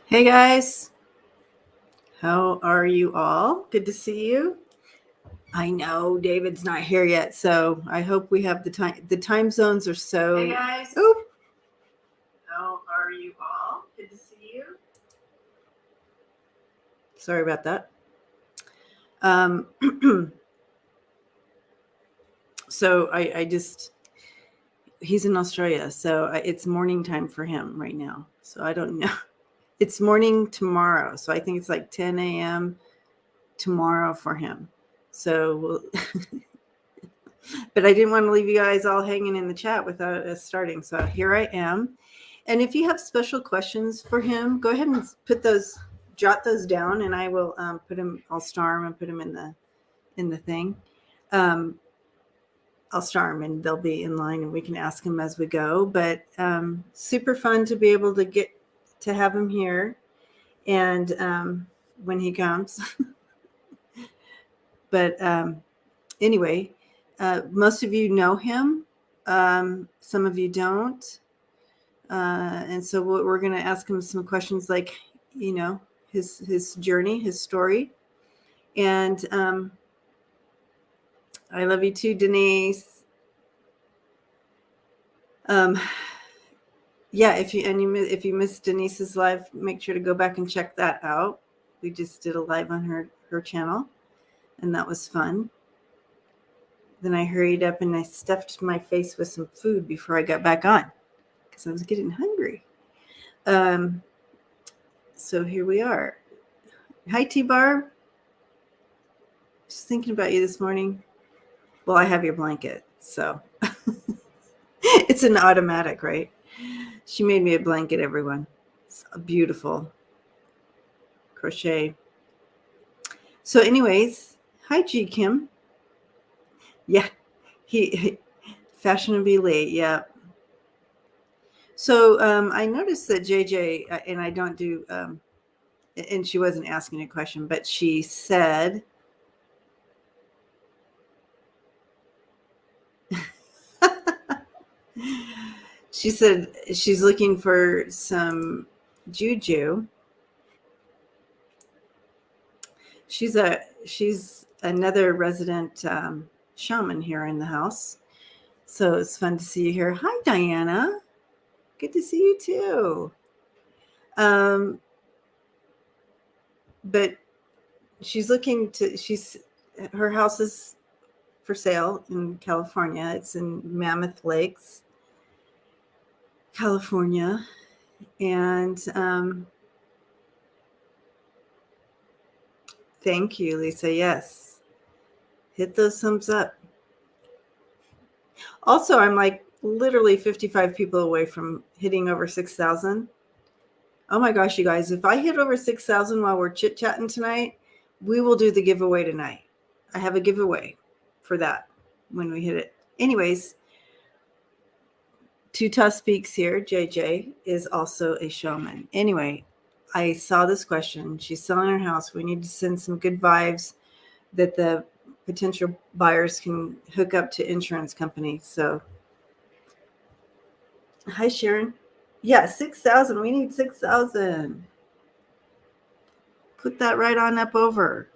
Hey guys, how are you all? Good to see you. I know David's not here yet, so I hope we have the time. The time zones are so. Hey guys. Oop. How are you all? Good to see you. Sorry about that. So I just he's in Australia, so it's morning time for him right now. So I don't know. It's morning tomorrow, so I think it's like 10 a.m. tomorrow for him. So but I didn't want to leave you guys all hanging in the chat without us starting. So here I am. And if you have special questions for him, go ahead and jot those down, and I will put him. I'll star him and put him in the thing. I'll star them and they'll be in line and we can ask them as we go. But super fun to be able to get to have him here and when he comes. But anyway, most of you know him. Some of you don't. And so we're going to ask him some questions like, you know, his journey, his story. And I love you too, Denise. Yeah, if you missed Denise's live, make sure to go back and check that out. We just did a live on her channel, and that was fun. Then I hurried up and I stuffed my face with some food before I got back on because I was getting hungry. So here we are. Hi, T-Barb. Just thinking about you this morning. Well, I have your blanket, so it's an automatic, right? She made me a blanket, everyone. It's beautiful crochet. So anyways, hi, G Kim. Yeah, he fashionably late. Yeah. So I noticed that JJ, and I don't do, and she wasn't asking a question, but she said, she said she's looking for some juju. She's another resident shaman here in the house. So it's fun to see you here. Hi, Diana. Good to see you too. But her house is for sale in California. It's in Mammoth Lakes, California. And thank you, Lisa. Yes. Hit those thumbs up. Also, I'm like literally 55 people away from hitting over 6,000. Oh my gosh, you guys, if I hit over 6,000 while we're chit-chatting tonight, we will do the giveaway tonight. I have a giveaway for that when we hit it. Anyways, Tuta Speaks here. JJ is also a shaman. Anyway, I saw this question. She's selling her house. We need to send some good vibes that the potential buyers can hook up to insurance companies. So, hi, Sharon. Yeah, 6,000. We need 6,000. Put that right on up over.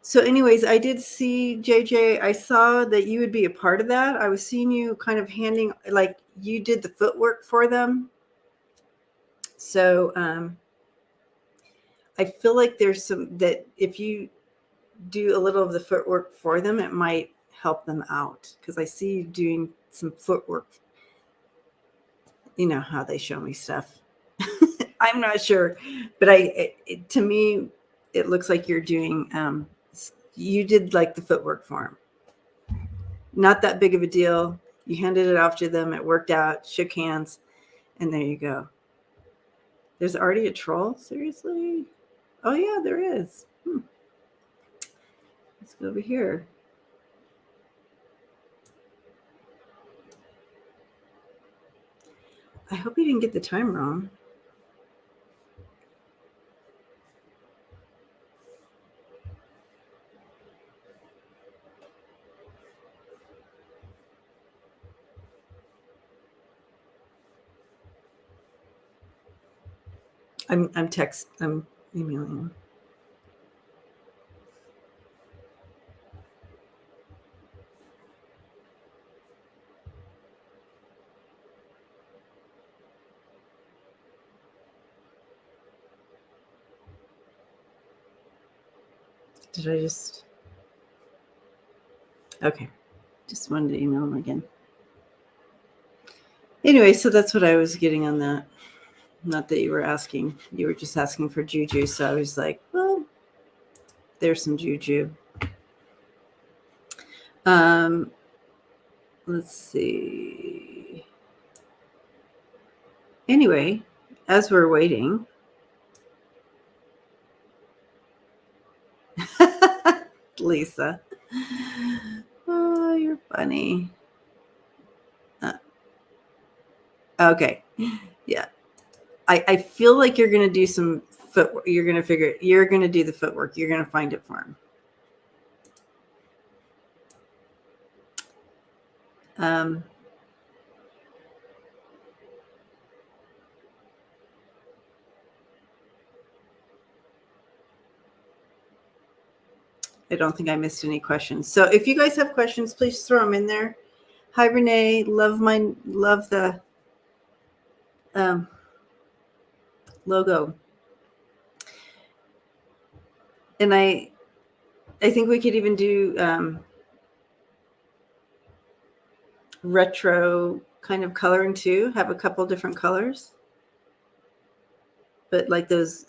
So anyways, I did see, JJ, I saw that you would be a part of that. I was seeing you kind of handing, like you did the footwork for them. So I feel like there's some, that if you do a little of the footwork for them, it might help them out. Because I see you doing some footwork. You know how they show me stuff. I'm not sure. But to me, it looks like you're doing, you did like the footwork for them. Not that big of a deal. You handed it off to them. It worked out, shook hands, and there you go. There's already a troll? Seriously? Oh, yeah, there is. Let's go over here. I hope you didn't get the time wrong. I'm emailing him. Did I just? Okay. Just wanted to email him again. Anyway, so that's what I was getting on that. Not that you were asking. You were just asking for juju. So I was like, well, there's some juju. Let's see. Anyway, as we're waiting. Lisa. Oh, you're funny. Okay. Yeah. I feel like you're going to do some footwork. You're going to do the footwork. You're going to find it for him. I don't think I missed any questions. So if you guys have questions, please throw them in there. Hi, Renee. Love the logo. And I think we could even do retro kind of coloring too. Have a couple different colors, but like those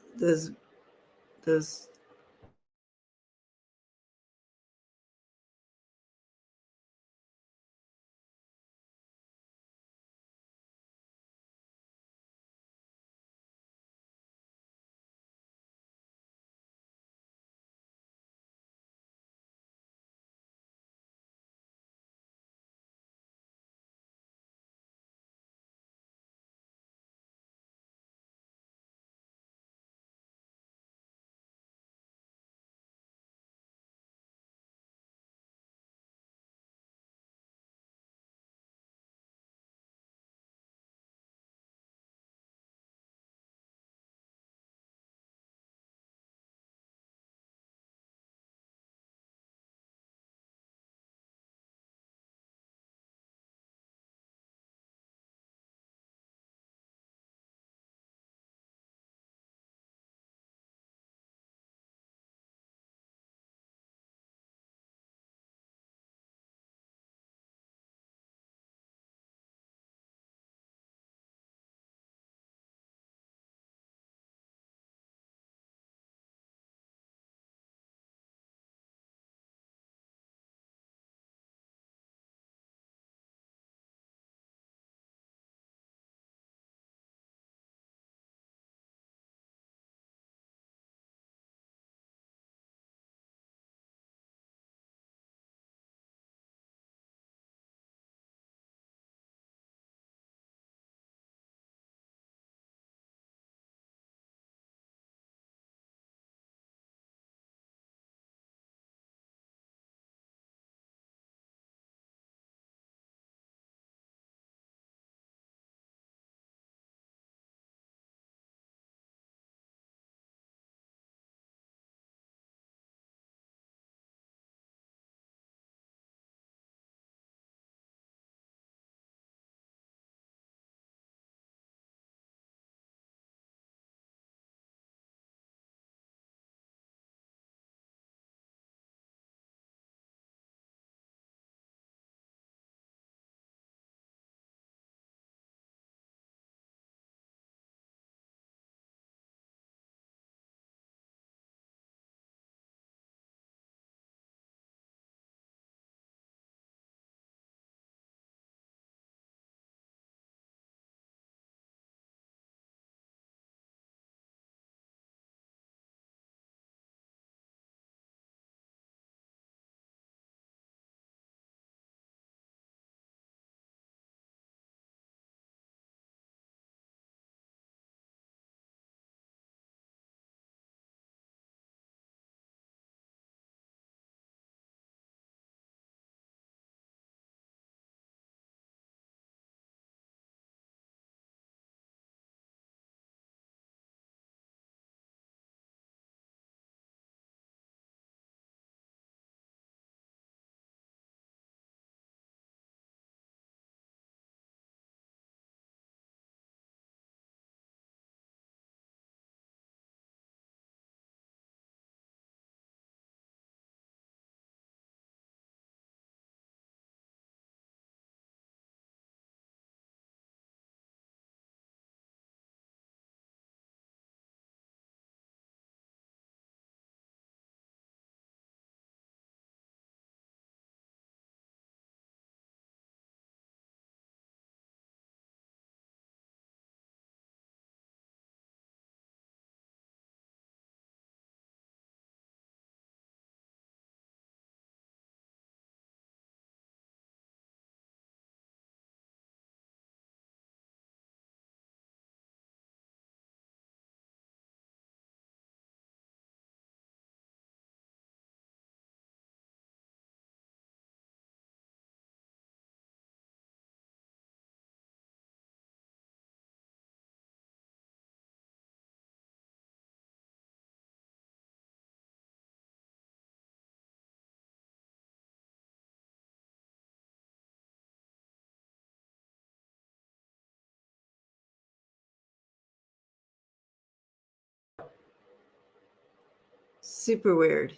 Super weird.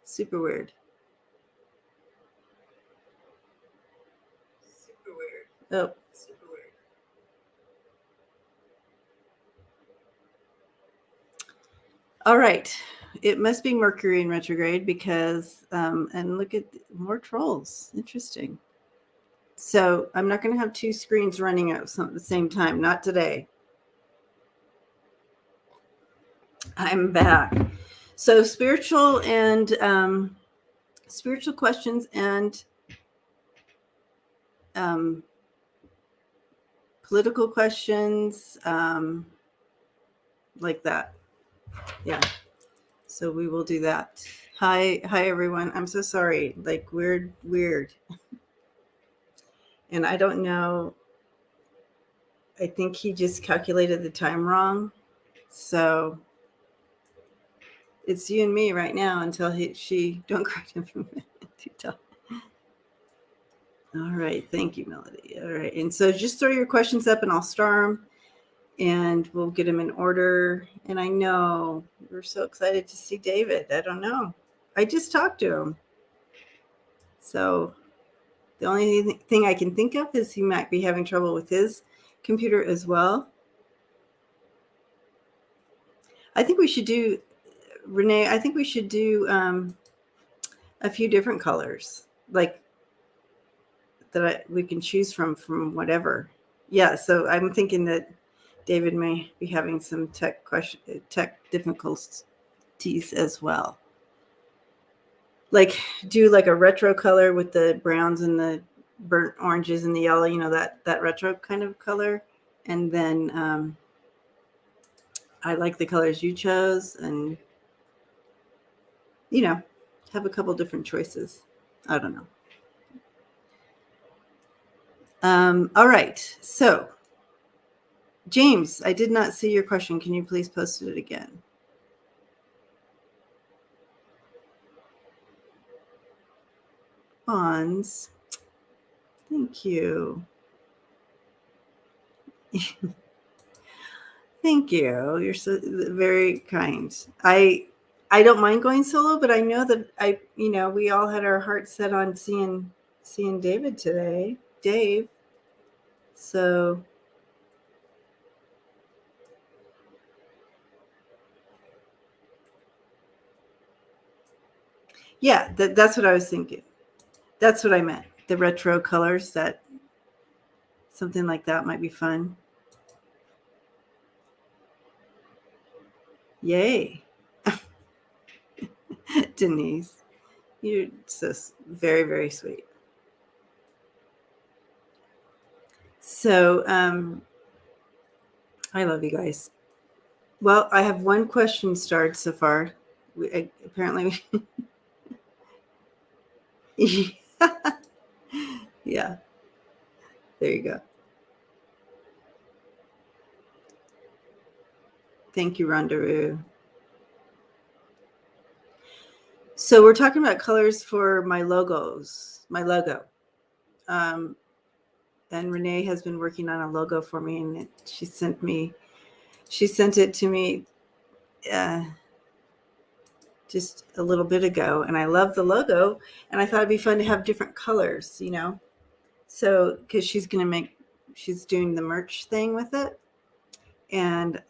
Super weird. Super weird. Oh. Super weird. All right. It must be Mercury in retrograde because, and look at more trolls. Interesting. So I'm not going to have two screens running at the same time. Not today. I'm back. So spiritual questions and political questions, like that. Yeah. So we will do that. Hi everyone. I'm so sorry. Like weird. And I don't know. I think he just calculated the time wrong. So it's you and me right now until she don't correct him from All right. Thank you, Melody. All right. And so just throw your questions up and I'll star them and we'll get them in order. And I know we're so excited to see David. I don't know. I just talked to him. So the only thing I can think of is he might be having trouble with his computer as well. I think we should do, Renee, I think we should do a few different colors, like that we can choose from whatever. Yeah, so I'm thinking that David may be having some tech difficulties as well. Like do like a retro color with the browns and the burnt oranges and the yellow, you know, that retro kind of color. And then I like the colors you chose and, you know, have a couple different choices. I don't know. All right. So, James, I did not see your question. Can you please post it again? Bonds. Thank you. Thank you. You're so very kind. I don't mind going solo, but I know that we all had our hearts set on seeing David today. Dave. So yeah, that's what I was thinking. That's what I meant. The retro colors, that something like that might be fun. Yay. Denise, you're just very, very sweet. So I love you guys. Well, I have one question starred so far. Apparently yeah, there you go. Thank you, Rondaroo. So we're talking about colors for my logo. And Renee has been working on a logo for me, and she sent it to me just a little bit ago, and I love the logo, and I thought it'd be fun to have different colors, you know. So because she's doing the merch thing with it, and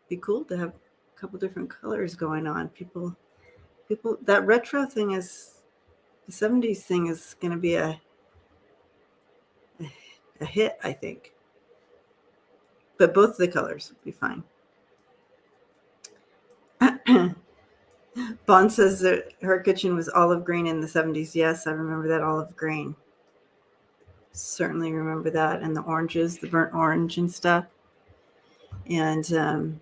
be cool to have a couple different colors going on. People, that retro thing is the 70s thing is going to be a hit, I think. But both of the colors would be fine. Bond says that her kitchen was olive green in the 70s. Yes, I remember that olive green. Certainly remember that. And the oranges, the burnt orange and stuff. And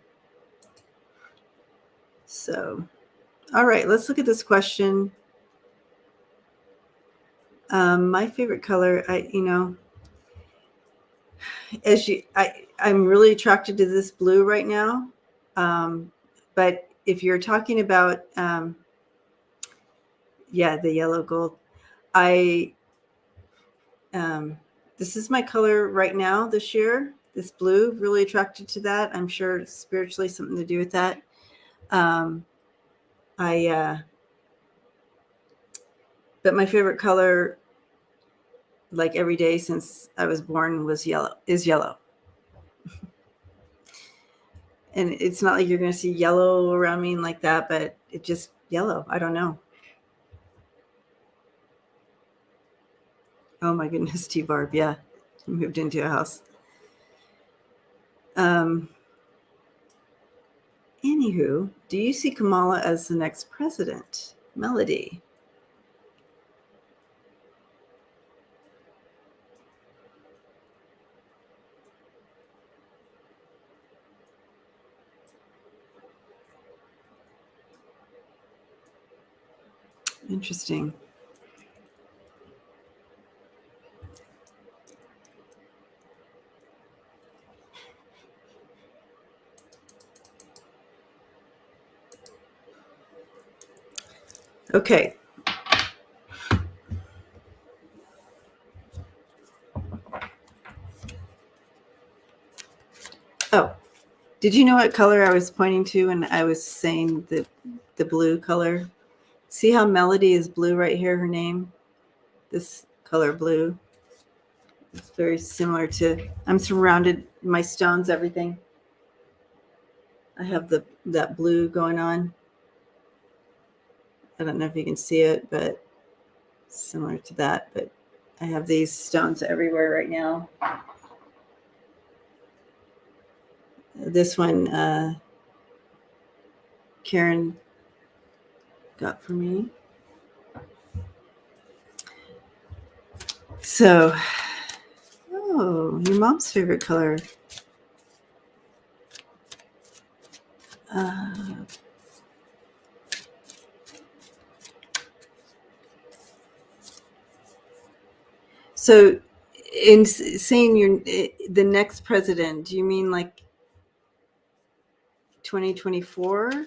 so, all right, let's look at this question. My favorite color, I'm really attracted to this blue right now. But if you're talking about, the yellow gold, this is my color right now this year, this blue, really attracted to that. I'm sure spiritually something to do with that. But my favorite color, like every day since I was born, is yellow. And it's not like you're going to see yellow around me like that, but it just yellow. I don't know. Oh my goodness, T-Barb. Yeah. Moved into a house. Anywho, do you see Kamala as the next president? Melody. Interesting. Okay. Oh, did you know what color I was pointing to when I was saying the blue color? See how Melody is blue right here, her name? This color blue. It's very similar to, I'm surrounded, my stones, everything. I have that blue going on. I don't know if you can see it, but similar to that. But I have these stones everywhere right now. This one, Karen got for me. So, oh, your mom's favorite color. So, in saying you're the next president, do you mean like 2024?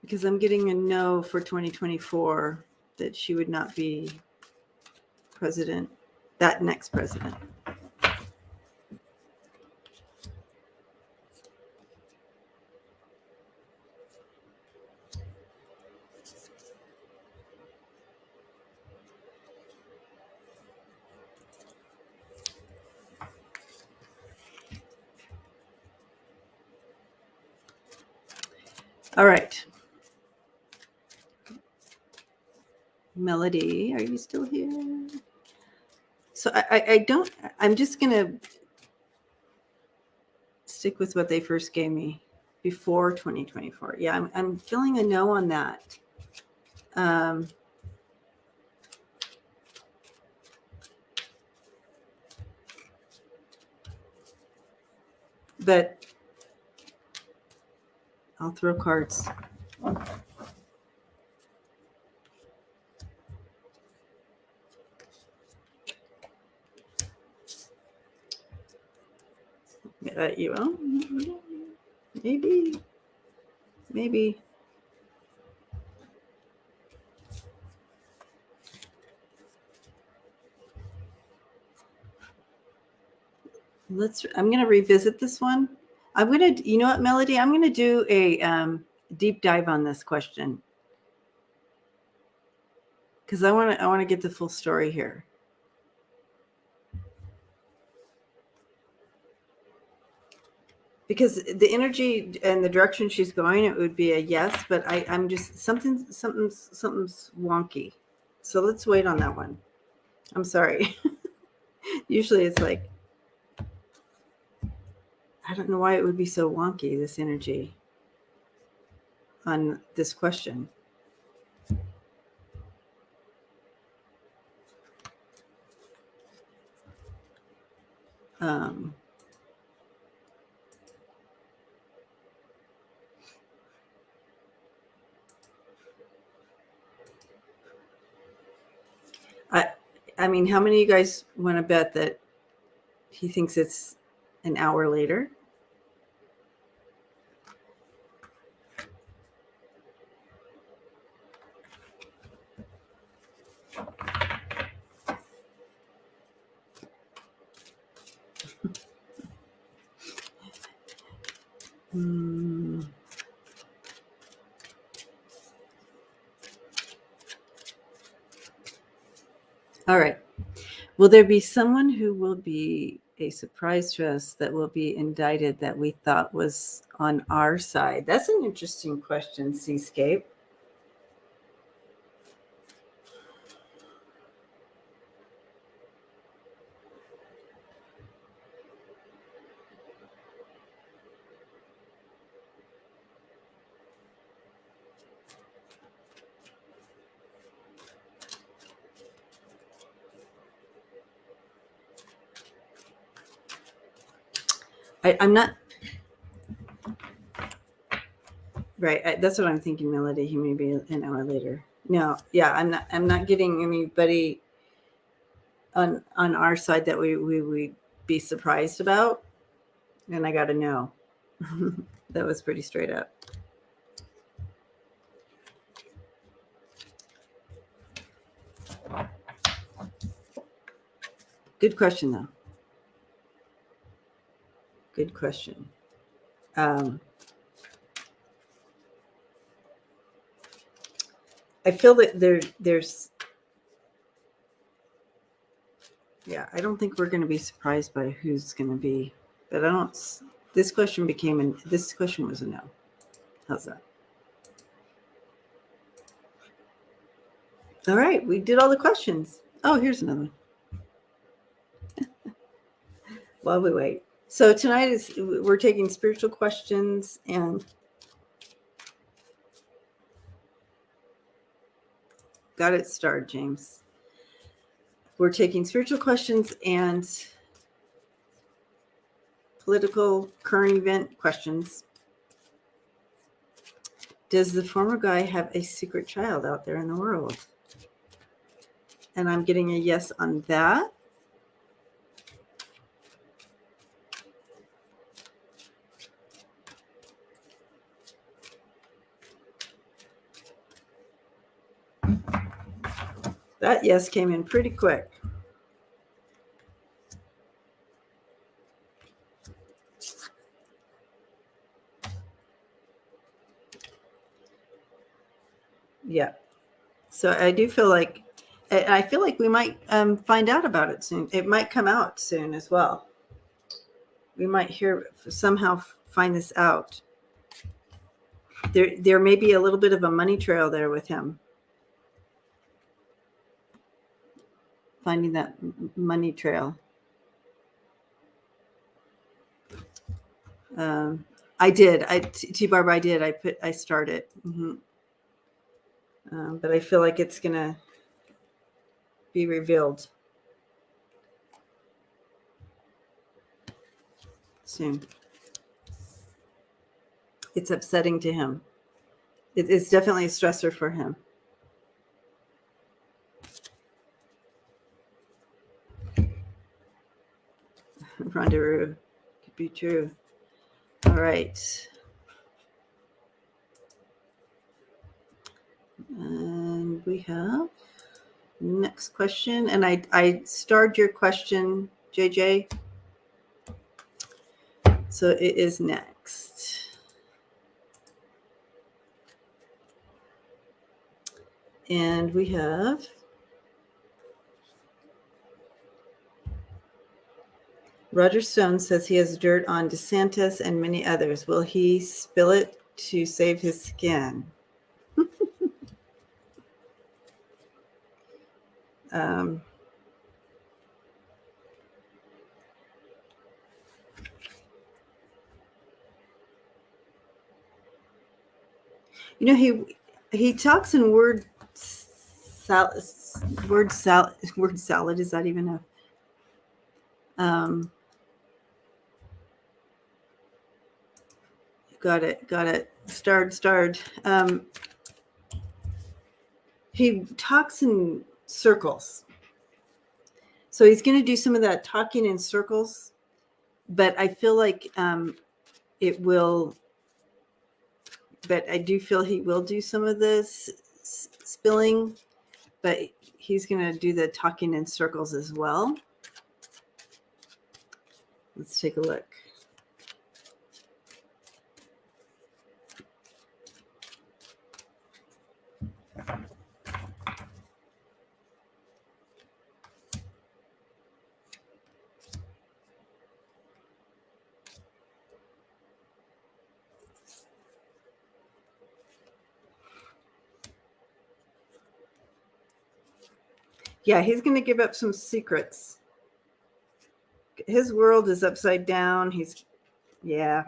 Because I'm getting a no for 2024 that she would not be president, that next president. All right. Melody, are you still here? So I'm just going to stick with what they first gave me before 2024. Yeah, I'm feeling a no on that. But I'll throw cards. You will? Maybe. I'm going to revisit this one. You know what, Melody? I'm going to do a deep dive on this question. Because I want to get the full story here. Because the energy and the direction she's going, it would be a yes, but I'm just something's wonky. So let's wait on that one. I'm sorry. Usually it's like, I don't know why it would be so wonky, this energy on this question. I mean, how many of you guys want to bet that he thinks it's an hour later? All right. Will there be someone who will be a surprise to us that will be indicted that we thought was on our side? That's an interesting question, Seascape. I'm not right. That's what I'm thinking, Melody. He may be an hour later. No, yeah, I'm not getting anybody on our side that we would be surprised about. And I got to know. That was pretty straight up. Good question, though. Good question. I feel that there's, yeah, I don't think we're going to be surprised by who's going to be, but I don't, this question was a no. How's that? All right, we did all the questions. Oh, here's another one. While we wait. So tonight we're taking spiritual questions and got it started, James. We're taking spiritual questions and political current event questions. Does the former guy have a secret child out there in the world? And I'm getting a yes on that. That yes came in pretty quick. Yeah. So I do feel like, I feel like we might find out about it soon. It might come out soon as well. We might somehow find this out. There may be a little bit of a money trail there with him. Finding that money trail. I did. T-Barbara, I did. I started. Mm-hmm. But I feel like it's going to be revealed soon. It's upsetting to him. It's definitely a stressor for him. Rendezvous could be true. All right. And we have next question. And I starred your question, JJ. So it is next. And we have Roger Stone says he has dirt on DeSantis and many others. Will he spill it to save his skin? You know, he talks in word salad. Word salad. Is that even a? Got it. Starred. He talks in circles. So he's going to do some of that talking in circles, but I feel like it will, but I do feel he will do some of this spilling, but he's going to do the talking in circles as well. Let's take a look. Yeah, he's going to give up some secrets. His world is upside down. Yeah.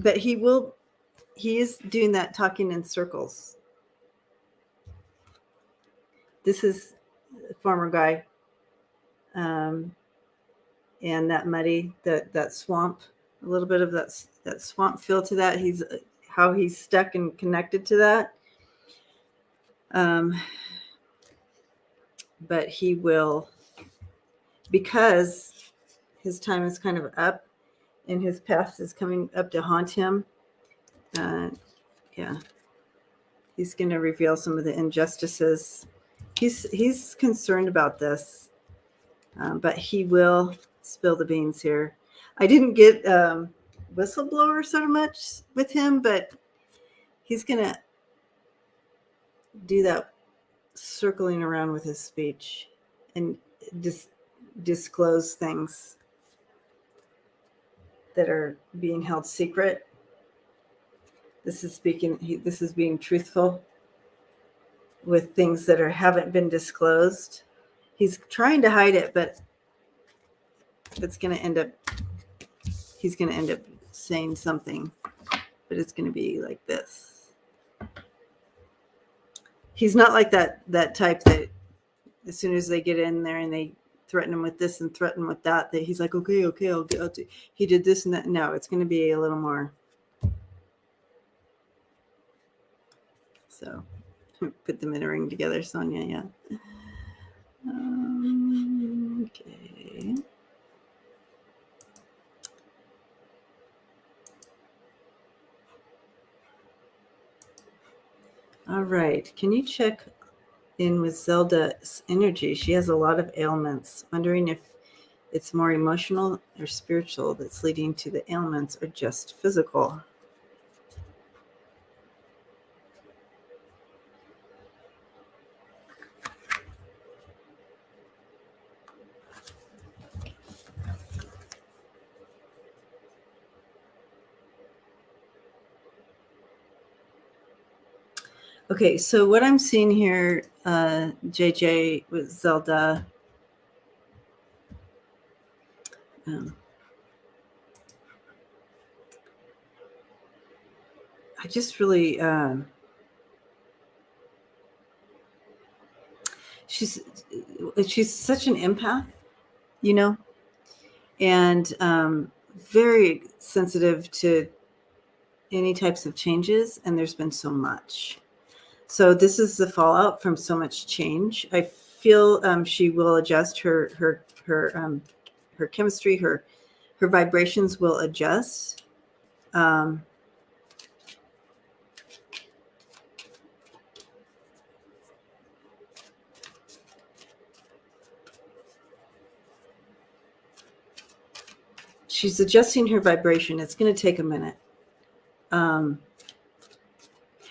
But he is doing that talking in circles. This is a farmer guy. And that muddy, that swamp, a little bit of that swamp feel to that. How he's stuck and connected to that. But he will, because his time is kind of up and his past is coming up to haunt him. Yeah, he's going to reveal some of the injustices. He's concerned about this, but he will spill the beans here. I didn't get whistleblower so much with him, but he's going to do that circling around with his speech and disclose things that are being held secret. This is being truthful with things that haven't been disclosed. He's trying to hide it, but he's going to end up saying something, but it's going to be like this. He's not like that type that as soon as they get in there and they threaten him with this and threaten with that he's like, okay, I'll do. He did this and that. No, it's going to be a little more. So put them in a ring together, Sonja. Yeah. Okay. All right. Can you check in with Zelda's energy? She has a lot of ailments. Wondering if it's more emotional or spiritual that's leading to the ailments or just physical. Okay, so what I'm seeing here, JJ, with Zelda, I just really, she's such an empath, and very sensitive to any types of changes, and there's been so much. So this is the fallout from so much change. I feel she will adjust her chemistry, her vibrations will adjust. She's adjusting her vibration. It's going to take a minute.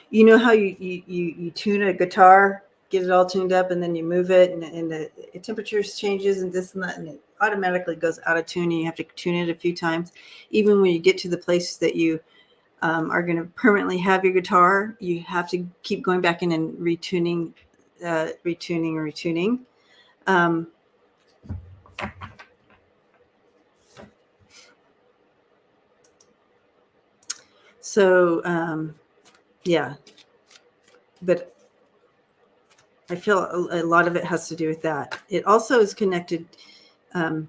You know how you tune a guitar, get it all tuned up, and then you move it, and the temperature changes and this and that, and it automatically goes out of tune, and you have to tune it a few times. Even when you get to the place that you are going to permanently have your guitar, you have to keep going back in and retuning. Yeah, but I feel a lot of it has to do with that. It also is connected to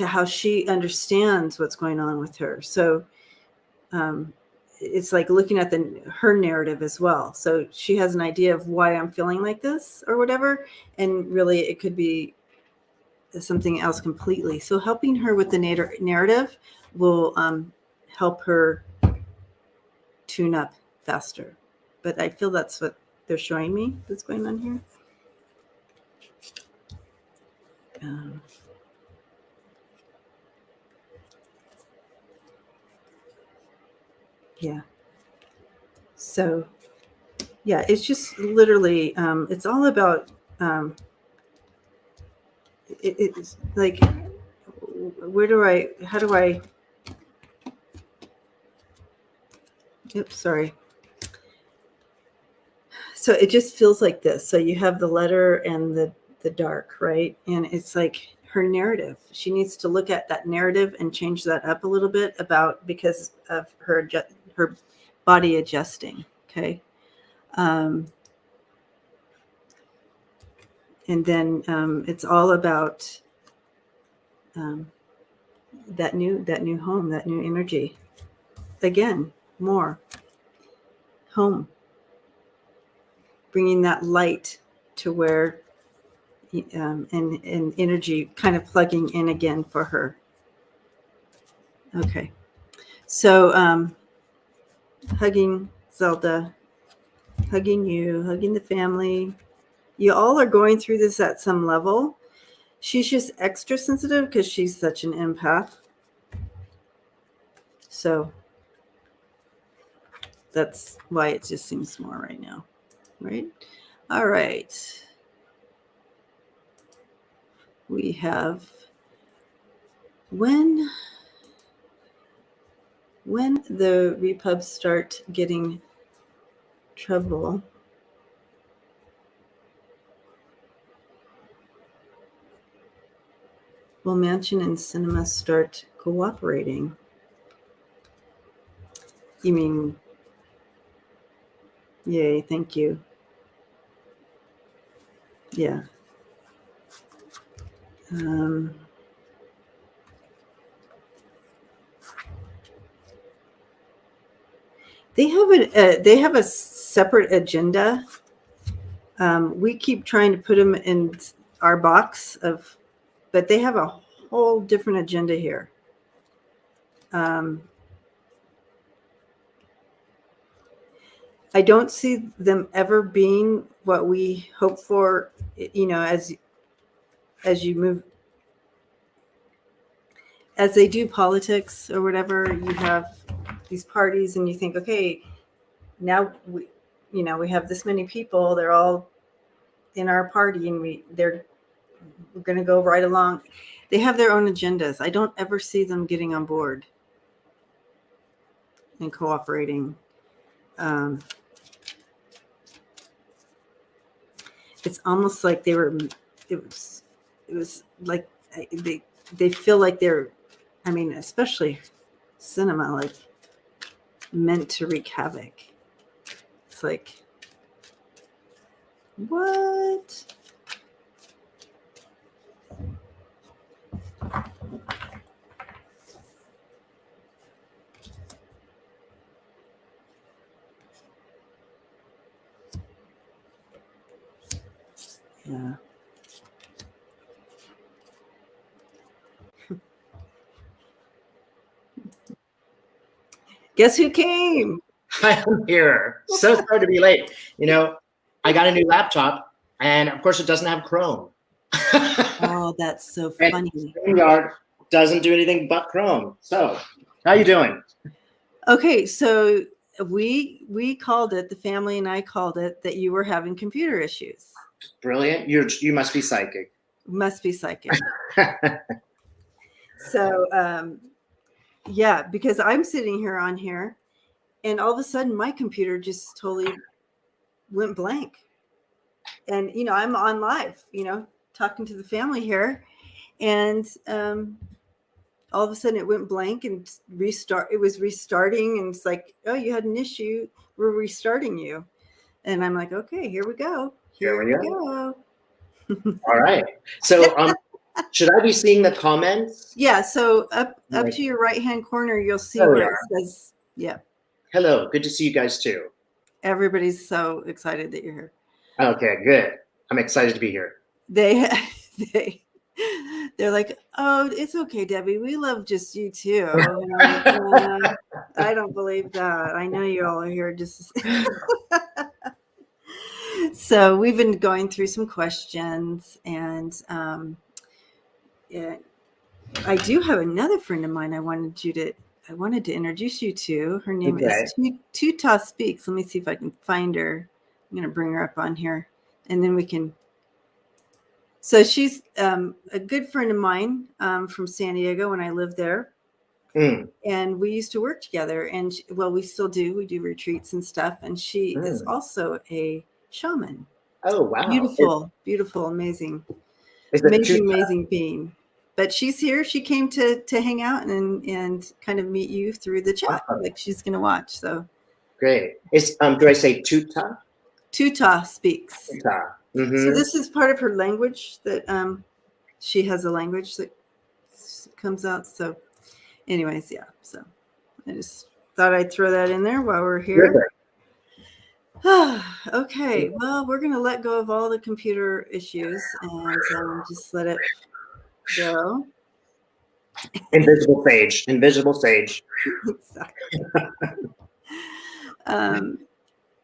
how she understands what's going on with her. So it's like looking at her narrative as well. So she has an idea of why I'm feeling like this or whatever, and really it could be something else completely. So helping her with the narrative will help her tune up faster. But I feel that's what they're showing me that's going on here. Yeah. So, yeah, it's just literally, it's all about, it's like, how do I, oops, sorry. So it just feels like this. So you have the letter and the dark, right? And it's like her narrative. She needs to look at that narrative and change that up a little bit because of her body adjusting. Okay. And then it's all about that new home, that new energy. Again, more home, bringing that light to where and energy kind of plugging in again for her. Okay, so hugging Zelda, hugging you, hugging the family. You all are going through this at some level. She's just extra sensitive because she's such an empath. So that's why it just seems more right now, right? All right. We have when the repubs start getting trouble, will Mansion and Cinema start cooperating? You mean, yay, thank you. Yeah. They have a separate agenda. We keep trying to put them in our box but they have a whole different agenda here. I don't see them ever being what we hope for, as you move, as they do politics or whatever. You have these parties and you think, okay, now we have this many people, they're all in our party, and we're going to go right along. They have their own agendas. I don't ever see them getting on board and cooperating. It's almost like it was like they feel like they're, especially Cinema, like meant to wreak havoc. It's like, what? Yeah. Guess who came? I'm here. So sorry to be late. I got a new laptop, and of course it doesn't have Chrome. Oh, that's so funny. StreamYard doesn't do anything but Chrome. So, how you doing? Okay, so we called it, the family and I called it, that you were having computer issues. Brilliant. You must be psychic. Must be psychic. So, yeah, because I'm sitting here on here, and all of a sudden my computer just totally went blank. And, I'm on live, talking to the family here. And all of a sudden it went blank and it was restarting. And it's like, oh, you had an issue. We're restarting you. And I'm like, okay, here we go. Here we go. All right. So should I be seeing the comments? Yeah. So up to your right-hand corner, you'll see where it says, yeah. Hello. Good to see you guys too. Everybody's so excited that you're here. Okay, good. I'm excited to be here. They're like, oh, it's okay, Debbie. We love just you too. And I'm like, I don't believe that. I know you all are here just. So we've been going through some questions, and I do have another friend of mine I wanted to introduce you to. Her name is Tuta Speaks. Let me see if I can find her. I'm going to bring her up on here, and then we can. So she's a good friend of mine from San Diego when I lived there. And we used to work together, and we still do. We do retreats and stuff. And she is also a shaman. Oh, wow. Beautiful, amazing, Is it amazing being. But she's here. She came to hang out and kind of meet you through the chat. Awesome. Like she's gonna watch. So great. Is do I say Tuta? Tuta speaks. Tuta. So this is part of her language that she has a language that comes out. So anyways, yeah. So I just thought I'd throw that in there while we're here. Okay, well, we're going to let go of all the computer issues and just let it go. Invisible sage. Invisible sage. Exactly.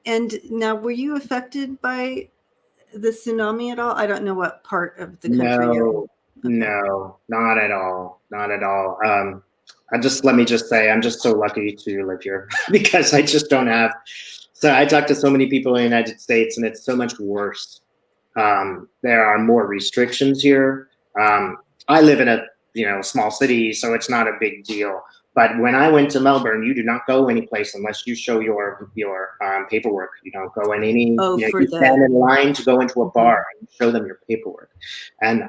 And now, were you affected by the tsunami at all? I don't know what part of the country you're in. No, not at all. Not at all. Let me just say, I'm just so lucky to live here because I just don't have. So I talk to so many people in the United States, and it's so much worse. There are more restrictions here. I live in a small city, so it's not a big deal. But when I went to Melbourne, you do not go any place unless you show your paperwork. You don't go in any. You stand in line to go into a bar and show them your paperwork, and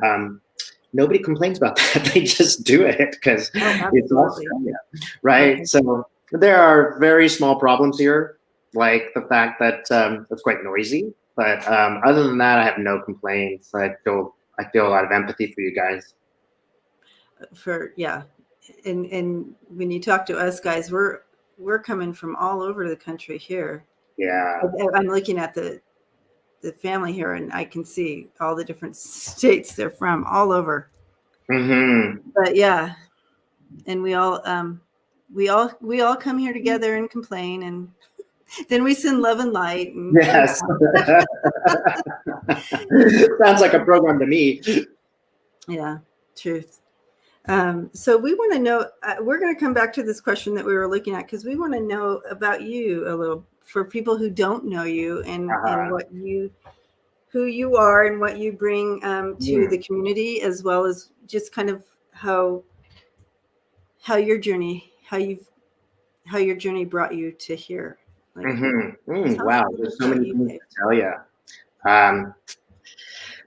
nobody complains about that. They just do it because it's Australia, right? Okay. So there are very small problems here, like the fact that it's quite noisy. But other than that, I have no complaints. I feel a lot of empathy for you guys. And when you talk to us guys, we're coming from all over the country here. Yeah, I'm looking at the family here, and I can see all the different states they're from, all over. Mm-hmm. But yeah, and we all come here together and complain, and then we send love and light. And, yes, sounds like a program to me. Yeah, truth. So we want to know, we're going to come back to this question that we were looking at, because we want to know about you a little, for people who don't know you and who you are and what you bring to the community, as well as just kind of how your journey brought you to here. Like, wow, there's so many things to tell you.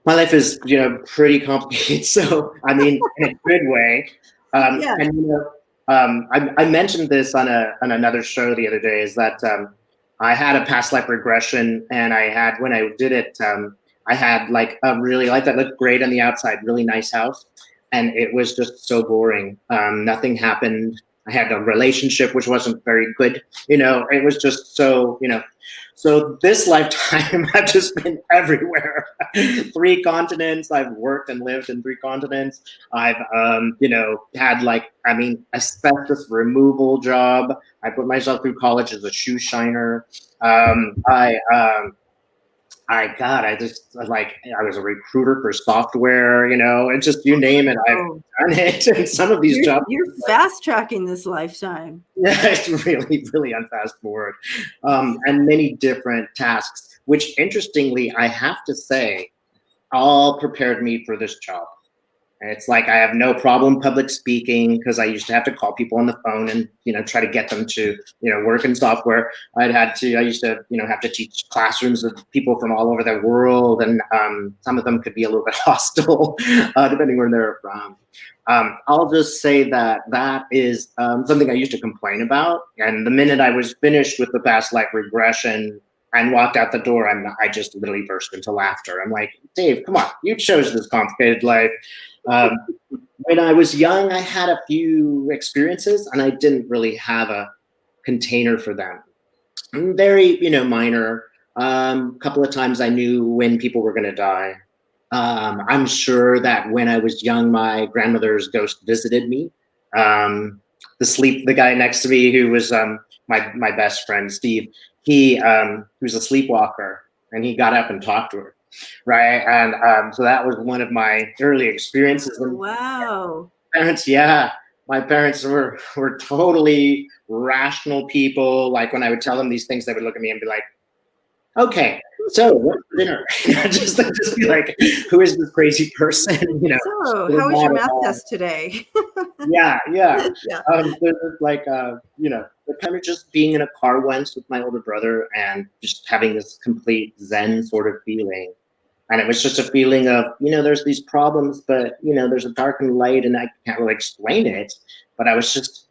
My life is, pretty complicated. So, I mean, in a good way. And I mentioned this on another show the other day. Is that I had a past life regression, and when I did it, I had like a really that looked great on the outside, really nice house, and it was just so boring. Nothing happened. I had a relationship which wasn't very good. It was just so. So this lifetime, I've just been everywhere. 3 continents. I've worked and lived in 3 continents. I've, had asbestos removal job. I put myself through college as a shoe shiner. I was a recruiter for software, and just you name it, I've done it. And some of these jobs. You're fast tracking this lifetime. Yeah, it's really, really on fast forward. And many different tasks, which interestingly, I have to say, all prepared me for this job. And it's like I have no problem public speaking, because I used to have to call people on the phone and try to get them to work in software. I used to have to teach classrooms of people from all over the world, and some of them could be a little bit hostile depending where they're from. I'll just say that is something I used to complain about, and the minute I was finished with the past life regression and walked out the door, I just literally burst into laughter. I'm like, Dave, come on, you chose this complicated life. When I was young, I had a few experiences, and I didn't really have a container for them. Very, minor. Couple of times I knew when people were going to die. I'm sure that when I was young, my grandmother's ghost visited me. The guy next to me, who was my best friend, Steve, he was a sleepwalker, and he got up and talked to her. Right. And so that was one of my early experiences. Wow. My parents were totally rational people. Like when I would tell them these things, they would look at me and be like, okay, so what's for dinner? Just be like, who is this crazy person? So, how was your math test today? Yeah. Yeah. There's like, kind of just being in a car once with my older brother and just having this complete Zen sort of feeling. And it was just a feeling of, there's these problems, but, there's a dark and light and I can't really explain it. But I was just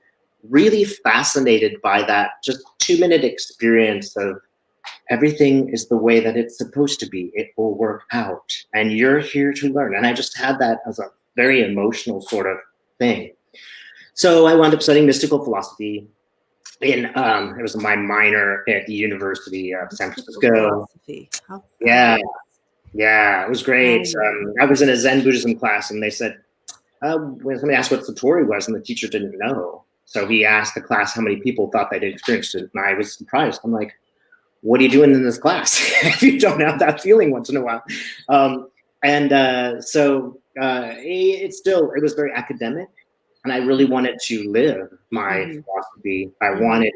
really fascinated by that just 2-minute experience of everything is the way that it's supposed to be. It will work out and you're here to learn. And I just had that as a very emotional sort of thing. So I wound up studying mystical philosophy it was my minor at the University of San Francisco. Yeah, it was great. I was in a Zen Buddhism class and they said, when somebody asked what Satori was and the teacher didn't know. So he asked the class how many people thought they'd experienced it. And I was surprised. I'm like, what are you doing in this class if you don't have that feeling once in a while? It was very academic. And I really wanted to live my philosophy. I wanted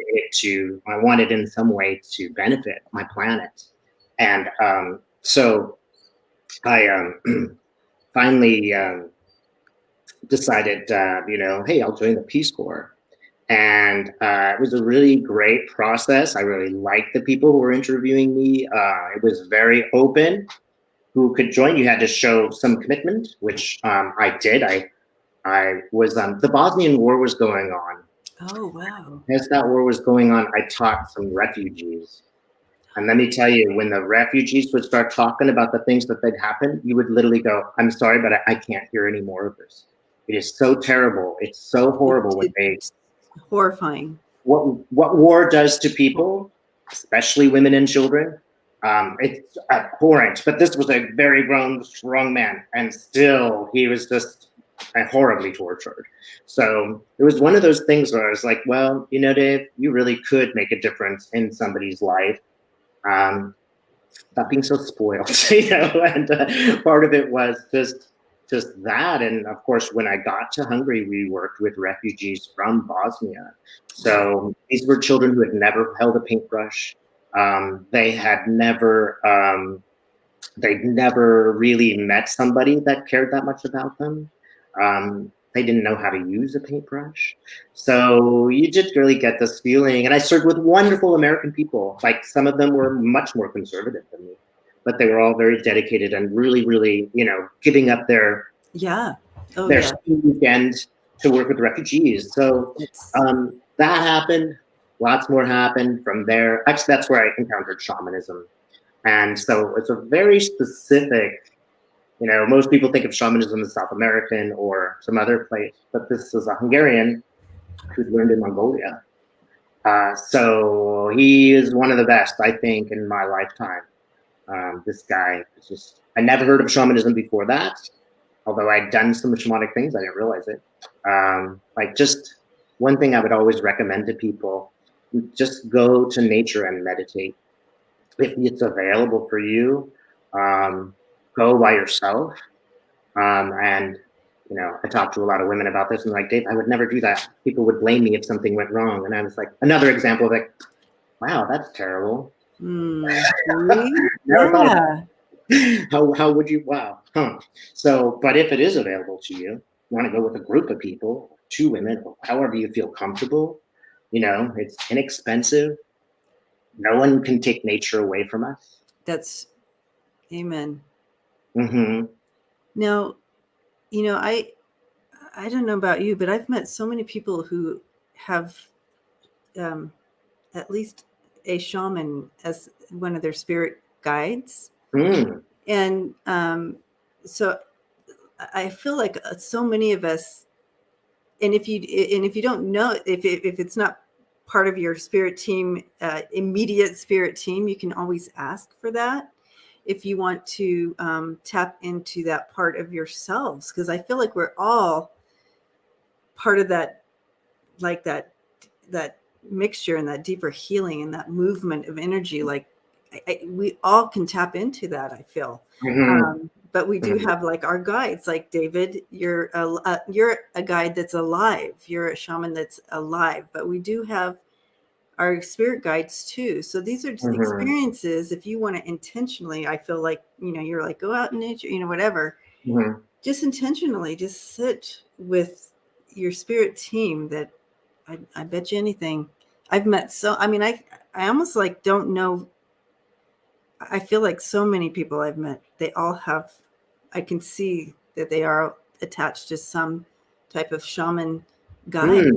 in some way to benefit my planet. And so I finally decided, hey, I'll join the Peace Corps. And it was a really great process. I really liked the people who were interviewing me. It was very open. Who could join? You had to show some commitment, which I did. I was, the Bosnian War was going on. Oh, wow. As that war was going on, I taught some refugees. And let me tell you, when the refugees would start talking about the things that they'd happen, you would literally go, I'm sorry, but I can't hear any more of this. It is so terrible. It's so horrible. It's horrifying. What war does to people, especially women and children, it's abhorrent. But this was a very grown, strong man. And still, he was just horribly tortured. So it was one of those things where I was like, well, Dave, you really could make a difference in somebody's life. Not being so spoiled, and part of it was just that. And of course, when I got to Hungary, we worked with refugees from Bosnia. So these were children who had never held a paintbrush. They'd never really met somebody that cared that much about them. They didn't know how to use a paintbrush. So you just really get this feeling. And I served with wonderful American people. Like some of them were much more conservative than me, but they were all very dedicated and really, really, giving up their weekend to work with refugees. So that happened. Lots more happened from there. Actually, that's where I encountered shamanism. And so it's a very specific, most people think of shamanism as South American or some other place, but this is a Hungarian who'd learned in Mongolia. So he is one of the best, I think, in my lifetime. This guy is just, I never heard of shamanism before that. Although I'd done some shamanic things, I didn't realize it. Just one thing I would always recommend to people, just go to nature and meditate. If it's available for you, go by yourself. I talked to a lot of women about this and like, Dave, I would never do that. People would blame me if something went wrong. And I was like, another example of like, wow, that's terrible. How would you, wow. So, but if it is available to you, you want to go with a group of people, 2 women, or however you feel comfortable, it's inexpensive. No one can take nature away from us. That's amen. Mm-hmm. Now, I don't know about you, but I've met so many people who have at least a shaman as one of their spirit guides. And so I feel like so many of us, and if you don't know, if it's not part of your spirit team, immediate spirit team, you can always ask for that if you want to tap into that part of yourselves, because I feel like we're all part of that, like that mixture and that deeper healing and that movement of energy. Like we all can tap into that, I feel. But we do have like our guides, like David, you're a guide that's alive. You're a shaman that's alive, but we do have our spirit guides too. So these are just experiences. If you want to intentionally, I feel like, you're like, go out in nature, whatever, just intentionally, just sit with your spirit team that I bet you anything. I've met I almost like don't know. I feel like so many people I've met, they all have, I can see that they are attached to some type of shaman guide.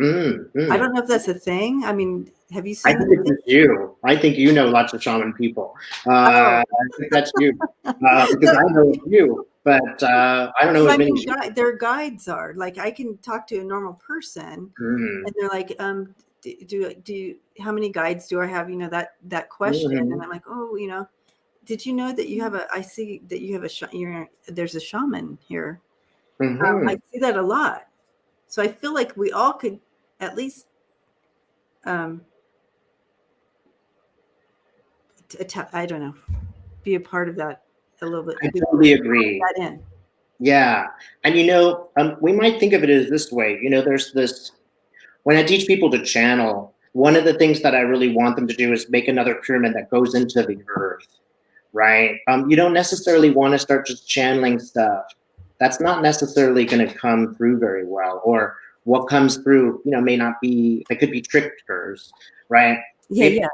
I don't know if that's a thing. I mean, have you I seen think that? it's you. I think you know lots of shaman people. Oh. I think that's you. Because I know you, but I don't know as many. Their guides are like, I can talk to a normal person and they're like, do how many guides do I have? That question. And I'm like, oh, did you know that you have I see that you have there's a shaman here. I see that a lot. So I feel like we all could at least I don't know, be a part of that a little bit. I totally agree. That in. Yeah. And, we might think of it as this way. There's this, when I teach people to channel, one of the things that I really want them to do is make another pyramid that goes into the earth, right? You don't necessarily want to start just channeling stuff. That's not necessarily going to come through very well. Or what comes through, may not be, it could be tricksters, right? Yeah.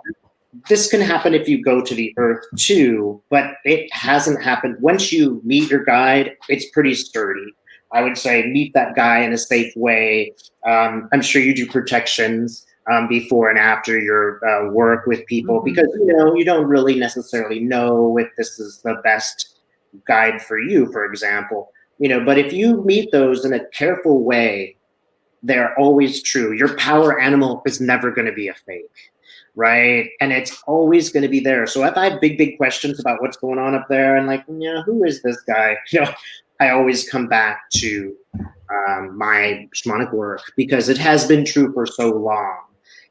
This can happen if you go to the earth too, but it hasn't happened. Once you meet your guide, it's pretty sturdy. I would say meet that guy in a safe way. I'm sure you do protections before and after your work with people, because you don't really necessarily know if this is the best guide for you, for example. But if you meet those in a careful way, they're always true. Your power animal is never going to be a fake. Right. And it's always going to be there. So if I have big questions about what's going on up there and like, who is this guy? I always come back to my shamanic work because it has been true for so long.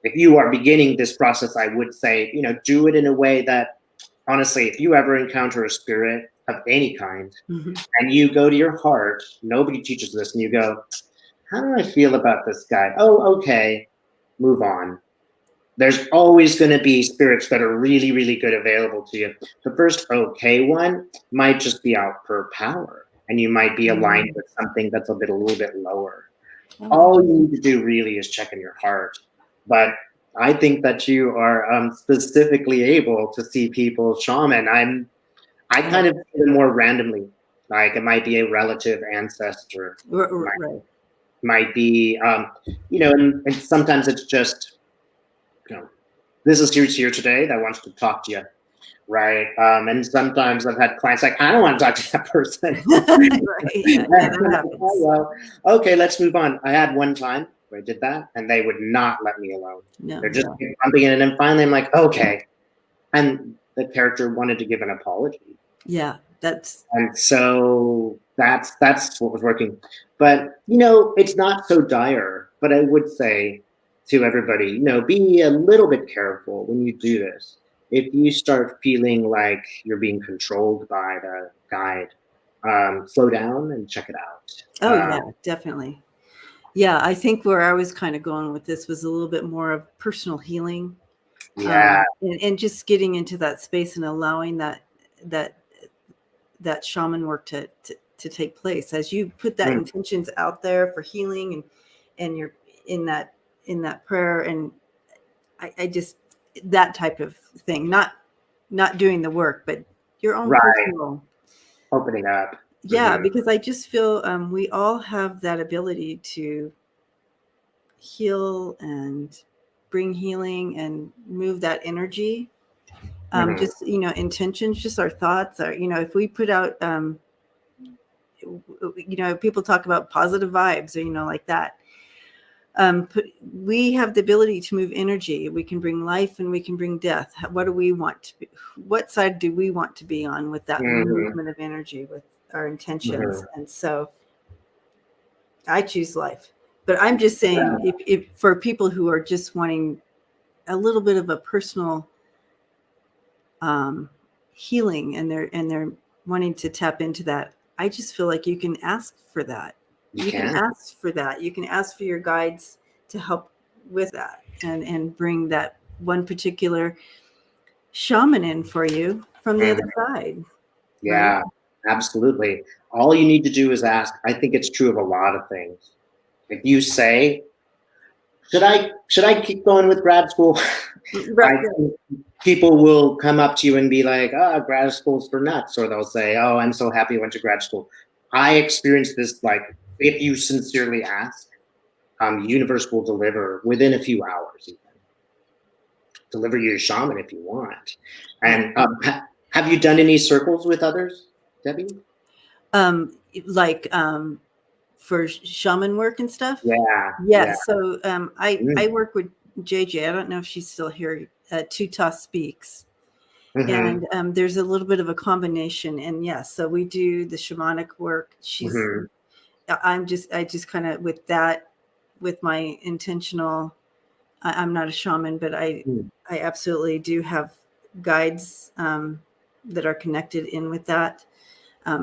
If you are beginning this process, I would say, do it in a way that, honestly, if you ever encounter a spirit of any kind and you go to your heart, nobody teaches this, and you go, how do I feel about this guy? Oh, okay, move on. There's always going to be spirits that are really, really good available to you. The first okay one might just be out for power, and you might be aligned with something that's a little bit lower. All you need to do really is check in your heart. But I think that you are specifically able to see people shaman. I kind of see them more randomly. Like it might be a relative ancestor. Right. Might be, and sometimes it's just, this is who's here today that wants to talk to you, right? And sometimes I've had clients like, I don't want to talk to that person. Right. Yeah, that happens. Well, okay, let's move on. I had one time where I did that, and they would not let me alone. They're just bumping in, and then finally I'm like, okay. And the character wanted to give an apology. Yeah, and so that's what was working. But it's not so dire. But I would say to everybody, be a little bit careful when you do this. If you start feeling like you're being controlled by the guide, slow down and check it out. Oh, yeah, definitely. Yeah, I think where I was kind of going with this was a little bit more of personal healing. Yeah. And just getting into that space and allowing that shaman work to take place as you put that intentions out there for healing and you're in that prayer. And I just, that type of thing, not doing the work, but your own personal opening up. Yeah, because I just feel we all have that ability to heal and bring healing and move that energy. Just, intentions, just our thoughts are, if we put out, people talk about positive vibes or, like that. We have the ability to move energy. We can bring life and we can bring death. What do we want to be? What side do we want to be on with that movement of energy, with our intentions? And so I choose life. But I'm just saying, if for people who are just wanting a little bit of a personal healing and they're wanting to tap into that, I just feel like you can ask for that. You can ask for that. You can ask for your guides to help with that and bring that one particular shaman in for you from the other side. Yeah, right? absolutely. All you need to do is ask. I think it's true of a lot of things. If you say, should I keep going with grad school? Right. I think people will come up to you and be like, grad school's for nuts. Or they'll say, oh, I'm so happy I went to grad school. I experienced this, like, if you sincerely ask, universe will deliver within a few hours, even. Deliver you to shaman if you want. And have you done any circles with others, Debbie? Like for shaman work and stuff. Yeah. So I work with JJ. I don't know if she's still here. Tuta Speaks. And there's a little bit of a combination. And yes, so we do the shamanic work. I just kind of with that, with my intentional, I'm not a shaman, but I absolutely do have guides that are connected in with that.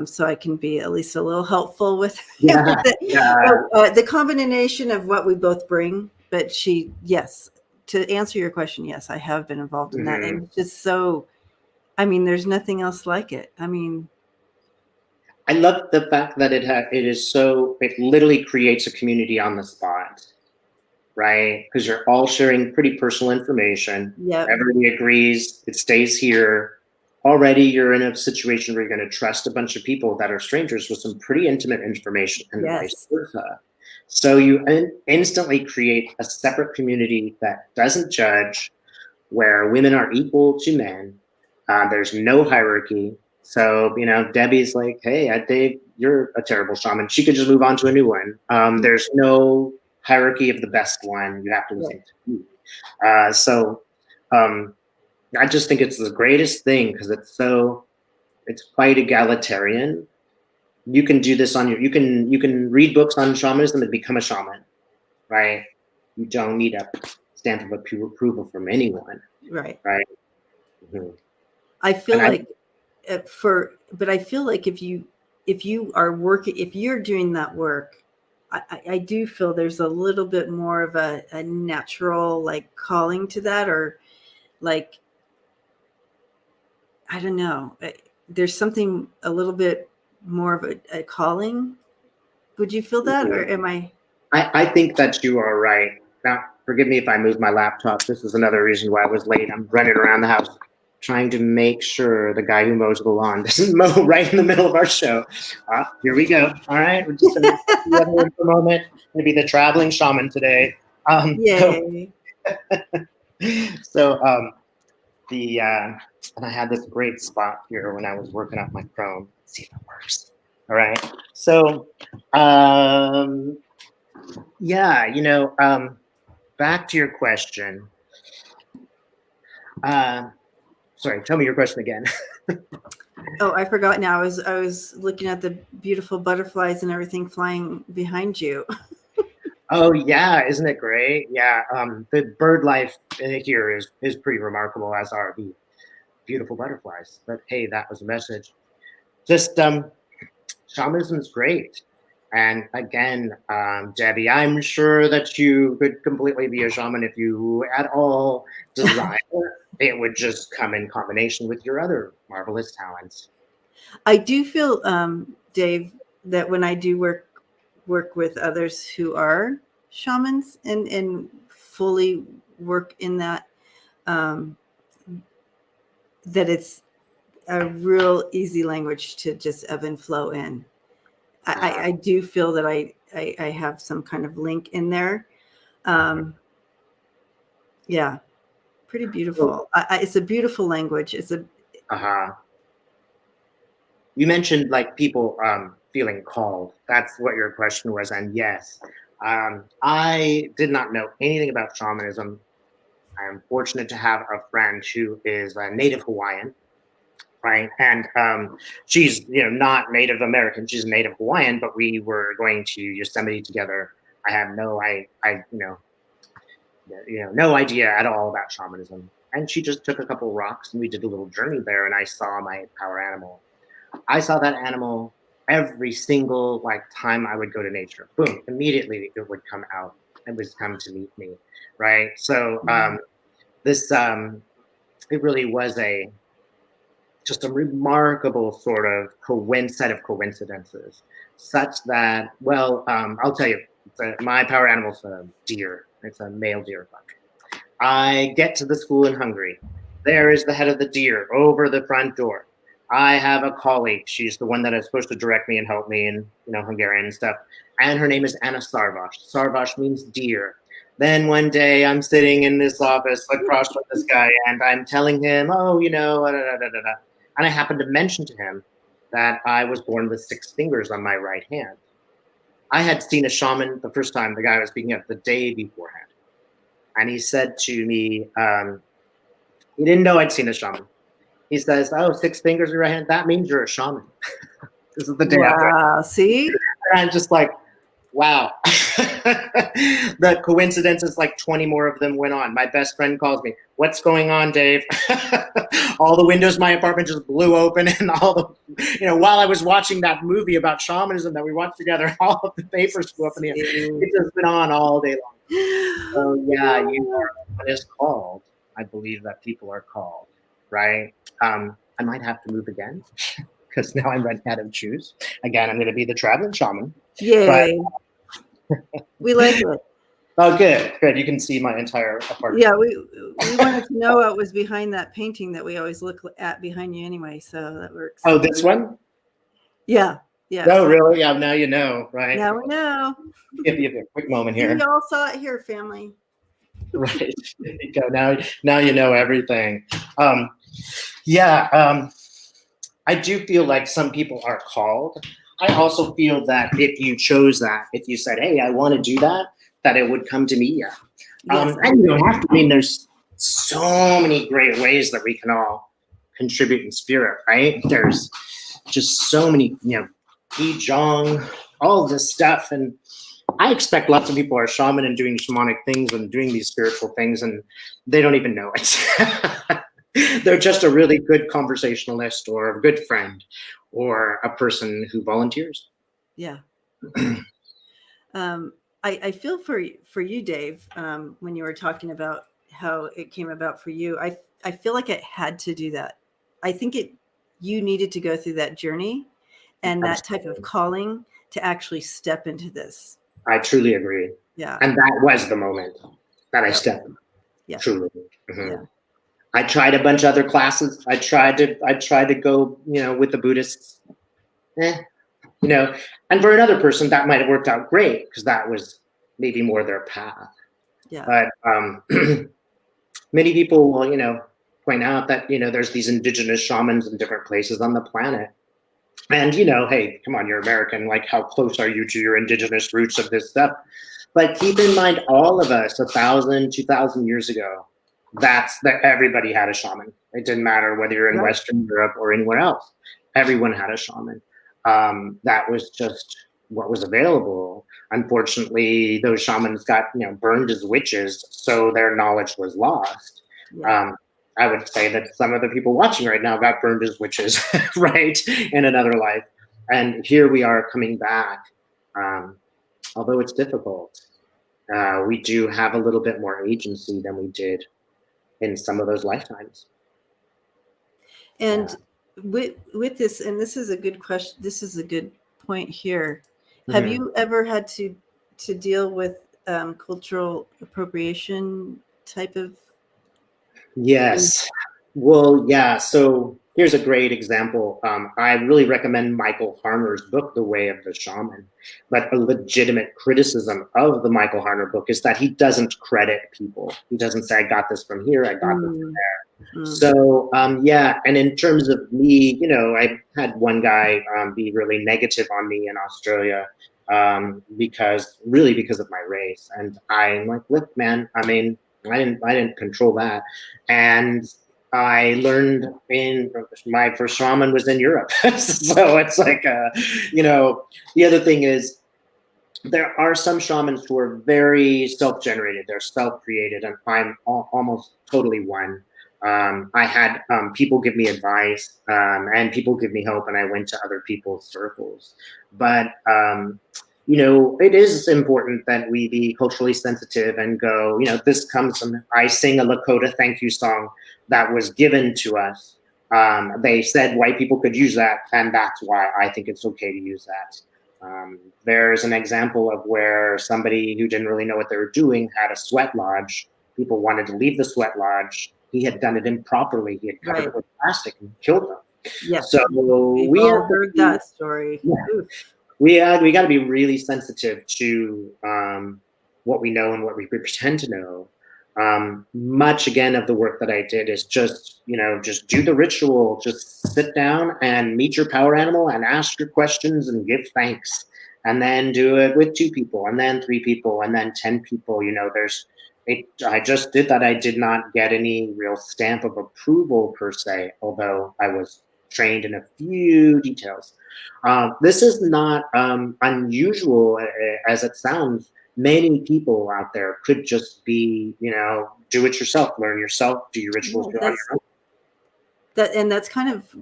So I can be at least a little helpful with, the combination of what we both bring. But yes, to answer your question, yes, I have been involved in that. And it's just so, I mean, there's nothing else like it. I mean, I love the fact that it literally creates a community on the spot, right? Because you're all sharing pretty personal information. Yep. Everybody agrees it stays here. Already you're in a situation where you're going to trust a bunch of people that are strangers with some pretty intimate information, and vice versa. So you instantly create a separate community that doesn't judge, where women are equal to men. There's no hierarchy. So, Debbie's like, hey, I think you're a terrible shaman. She could just move on to a new one. There's no hierarchy of the best one. You have to listen to me. So I just think it's the greatest thing because it's quite egalitarian. You can do this you can read books on shamanism and become a shaman, right? You don't need a stamp of approval from anyone. Right. I feel like but I feel like if you are working, if you're doing that work, I do feel there's a little bit more of a natural like calling to that, or like, I don't know, there's something a little bit more of a calling. Would you feel that, or am I think that you are right. Now, forgive me if I move my laptop. This is another reason why I was late. I'm running around the house trying to make sure the guy who mows the lawn doesn't mow right in the middle of our show. Here we go. All right. We're just going to for a moment. Maybe the traveling shaman today. Yay. So and I had this great spot here when I was working up my Chrome. Let's see if it works. All right. So, back to your question. Sorry, tell me your question again. Oh, I forgot now. I was looking at the beautiful butterflies and everything flying behind you. Oh yeah, isn't it great? Yeah, the bird life here is pretty remarkable, as are the beautiful butterflies. But hey, that was a message. Just shamanism is great. And again, Debbie, I'm sure that you could completely be a shaman if you at all desire. It would just come in combination with your other marvelous talents. I do feel, Dave, that when I do work with others who are shamans and fully work in that, that it's a real easy language to just ebb and flow in. I do feel that I have some kind of link in there. Yeah, pretty beautiful. It's a beautiful language. It's a. You mentioned like people feeling called. That's what your question was, and yes, I did not know anything about shamanism. I am fortunate to have a friend who is a native Hawaiian, right? And she's not Native American. She's Native Hawaiian, but we were going to Yosemite together. I had no idea at all about shamanism. And she just took a couple rocks and we did a little journey there. And I saw my power animal. I saw that animal every single time I would go to nature. Boom! Immediately it would come out. was come to meet me, right? So this it really was just a remarkable sort of set of coincidences, such that, well, I'll tell you, my power animal's a deer. It's a male deer buck. I get to the school in Hungary. There is the head of the deer over the front door. I have a colleague. She's the one that is supposed to direct me and help me in, Hungarian and stuff. And her name is Anna Sarvas. Sarvas means deer. Then one day I'm sitting in this office across from this guy, and I'm telling him, oh, and I happened to mention to him that I was born with 6 fingers on my right hand. I had seen a shaman the first time the guy was speaking of the day beforehand. And he said to me, he didn't know I'd seen a shaman. He says, oh, 6 fingers in your right hand, that means you're a shaman. This is the day after. Wow, see? And I'm just like, wow. The coincidences, like 20 more of them went on. My best friend calls me, what's going on, Dave? All the windows in my apartment just blew open, and all the, while I was watching that movie about shamanism that we watched together, all of the papers flew up in the air. It's just been on all day long. So yeah, you are what is called. I believe that people are called, right? I might have to move again because now I'm running out of shoes. Again, I'm going to be the traveling shaman. Yay. We like it. Oh, good. You can see my entire apartment. Yeah, we wanted to know what was behind that painting that we always look at behind you anyway, so that works. Oh, this one? Yeah. Oh, really? Yeah, now you know, right? Now we know. Give you a quick moment here. We all saw it here, family. Right. There you go. Now you know everything. I do feel like some people are called. I also feel that if you chose that, if you said, hey, I want to do that it would come to me. Yeah. Yes. And you don't have to. I mean, there's so many great ways that we can all contribute in spirit, right? There's just so many, Qigong, all this stuff. And I expect lots of people are shaman and doing shamanic things and doing these spiritual things, and they don't even know it. They're just a really good conversationalist or a good friend or a person who volunteers. Yeah. I feel for you, Dave, when you were talking about how it came about for you. I feel like it had to do that. I think you needed to go through that journey and that type of calling to actually step into this. I truly agree. Yeah. And that was the moment that I stepped. Yeah. Truly. Mm-hmm. Yeah. I tried a bunch of other classes. I tried to go, with the Buddhists. And for another person that might have worked out great because that was maybe more their path. Yeah. But many people will, point out that, there's these indigenous shamans in different places on the planet. And, hey, come on, you're American. Like, how close are you to your indigenous roots of this stuff? But keep in mind, all of us 1,000, 2,000 years ago, that everybody had a shaman. It didn't matter whether you're in Western Europe or anywhere else. Everyone had a shaman. That was just what was available. Unfortunately, those shamans got burned as witches, so their knowledge was lost. Yeah. I would say that some of the people watching right now got burned as witches, right, in another life. And here we are coming back. Although it's difficult, we do have a little bit more agency than we did in some of those lifetimes. And with this, and this is a good question. This is a good point here. Have you ever had to deal with cultural appropriation type of? Yes. Well, yeah. So here's a great example. I really recommend Michael Harner's book, The Way of the Shaman. But a legitimate criticism of the Michael Harner book is that he doesn't credit people. He doesn't say, I got this from here, I got this from there. So, and in terms of me, I had one guy be really negative on me in Australia because of my race. And I'm like, look, man, I mean, I didn't control that. And I learned my first shaman was in Europe. So it's like, the other thing is there are some shamans who are very self-generated. They're self-created, and I'm almost totally one. I had people give me advice and people give me help, and I went to other people's circles. But it is important that we be culturally sensitive and go, this comes from, I sing a Lakota thank you song that was given to us. They said white people could use that, and that's why I think it's okay to use that. There's an example of where somebody who didn't really know what they were doing had a sweat lodge. People wanted to leave the sweat lodge. He had done it improperly. He had covered it with plastic and killed them. Yes. So we've all heard that story. Yeah. We got to be really sensitive to what we know and what we pretend to know. Much again of the work that I did is just do the ritual, just sit down and meet your power animal and ask your questions and give thanks, and then do it with 2 people and then 3 people and then 10 people. I just did that. I did not get any real stamp of approval per se, although I was trained in a few details. This is not unusual as it sounds. Many people out there could just be, do it yourself, learn yourself, do your rituals on your own. That's kind of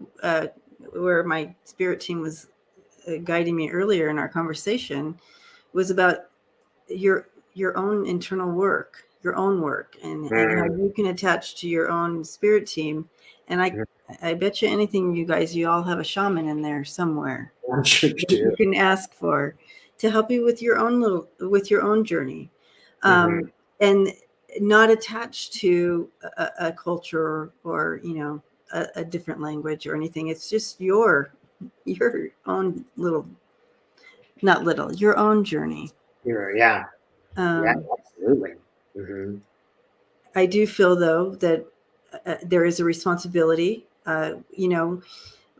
where my spirit team was guiding me earlier in our conversation, was about your own internal work, your own work, and how you can attach to your own spirit team. And I bet you anything, you all have a shaman in there somewhere. I'm sure you do. You can ask for to help you with your own journey, and not attached to a culture or a different language or anything. It's just your own your own journey. Yeah, absolutely. I do feel though that there is a responsibility,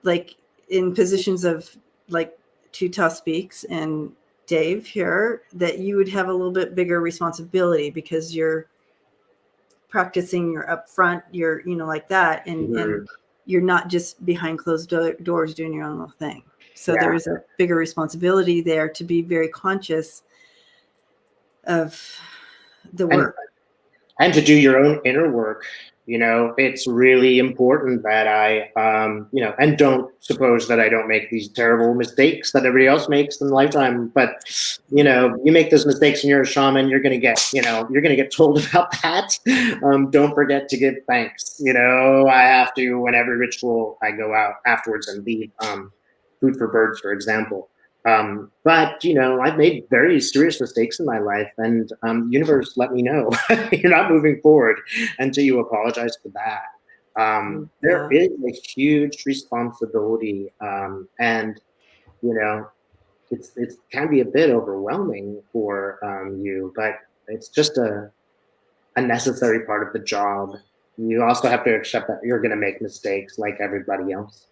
like in positions of like Tuta Speaks and Dave here, that you would have a little bit bigger responsibility because you're practicing, you're up front, you're like that, and you're not just behind closed doors doing your own little thing. So there is a bigger responsibility there to be very conscious of the work and to do your own inner work. It's really important that I, and don't suppose that I don't make these terrible mistakes that everybody else makes in lifetime. But, you make those mistakes and you're a shaman, you're going to get told about that. Don't forget to give thanks. I have to, when every ritual I go out afterwards and leave food for birds, for example. But I've made very serious mistakes in my life, and universe let me know you're not moving forward until you apologize for that. There is a huge responsibility, and it can be a bit overwhelming for you, but it's just a necessary part of the job. You also have to accept that you're going to make mistakes like everybody else.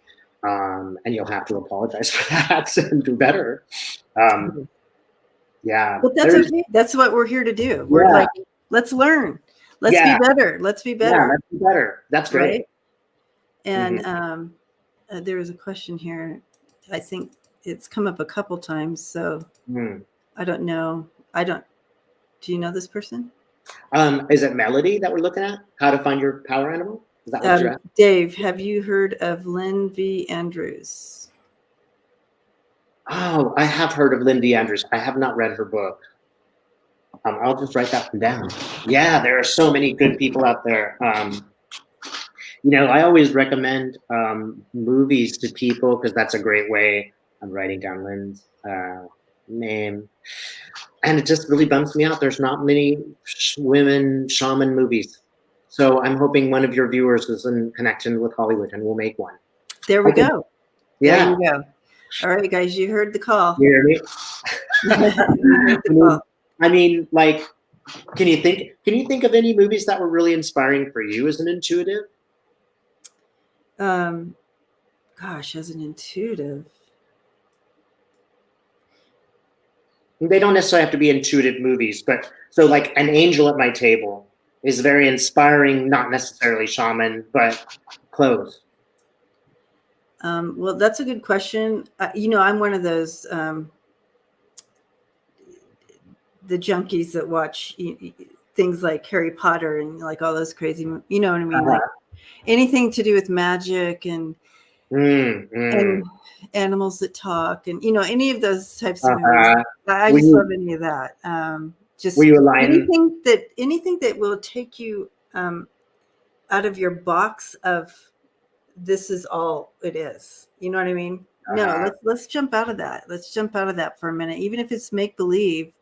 And you'll have to apologize for that and do better. Yeah. But that's okay. That's what we're here to do. We're like, let's learn. Let's be better. Let's be better. Yeah, let's be better. That's great. Right? And there was a question here. I think it's come up a couple times. So I don't know. Do you know this person? Is it Melody that we're looking at? How to find your power animal? Is that what you're asking? Dave, have you heard of Lynn V. Andrews? Oh, I have heard of Lynn V. Andrews. I have not read her book. I'll just write that one down. Yeah, there are so many good people out there. I always recommend movies to people because that's a great way. I'm writing down Lynn's name. And it just really bums me out. There's not many women shaman movies. So I'm hoping one of your viewers is in connection with Hollywood and we'll make one. There we go. Yeah. There you go. All right, guys, you heard the call. You hear me? You heard the call. I mean, like, can you think of any movies that were really inspiring for you as an intuitive? Gosh, as an intuitive. They don't necessarily have to be intuitive movies, but so like An Angel at My Table is very inspiring, not necessarily shaman, but close. Well, that's a good question. I'm one of those the junkies that watch things like Harry Potter and like all those crazy, you know what I mean? Like anything to do with magic and and animals that talk, and any of those types of movies. Uh-huh. I Were just you- love any of that. Just Were you aligned? anything that will take you out of your box of this is all it is. You know what I mean? No, let's jump out of that. Let's jump out of that for a minute, even if it's make believe,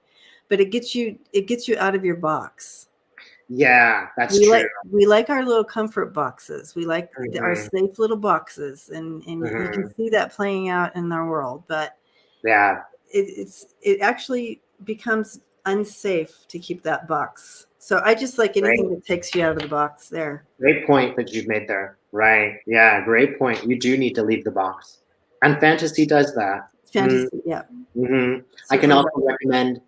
but it gets you out of your box. Yeah, that's we true. we like our little comfort boxes. We like our Mhm. safe little boxes, and you can see that playing out in our world. But Yeah, it actually becomes unsafe to keep that box. So I just like anything that takes you out of the box there. great point that you've made there. Right. Yeah, great point. You do need to leave the box. And fantasy does that. Fantasy, yeah. I can also recommend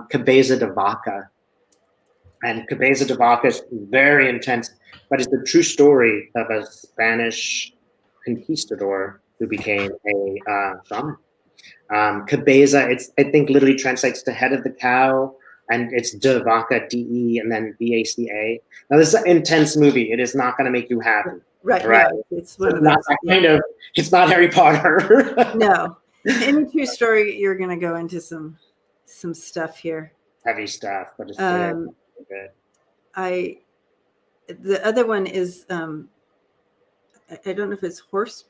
Cabeza de Vaca. And Cabeza de Vaca is very intense, but it's the true story of a Spanish conquistador who became a shaman. Cabeza, I think literally translates to head of the cow, and it's de vaca, de, and then vaca. Now this is an intense movie. It is not going to make you happy. Right. No, it's one of not those. It's not Harry Potter. No. In a true story, you're going to go into some stuff here. Heavy stuff, but it's good. The other one is I don't know if it's Horse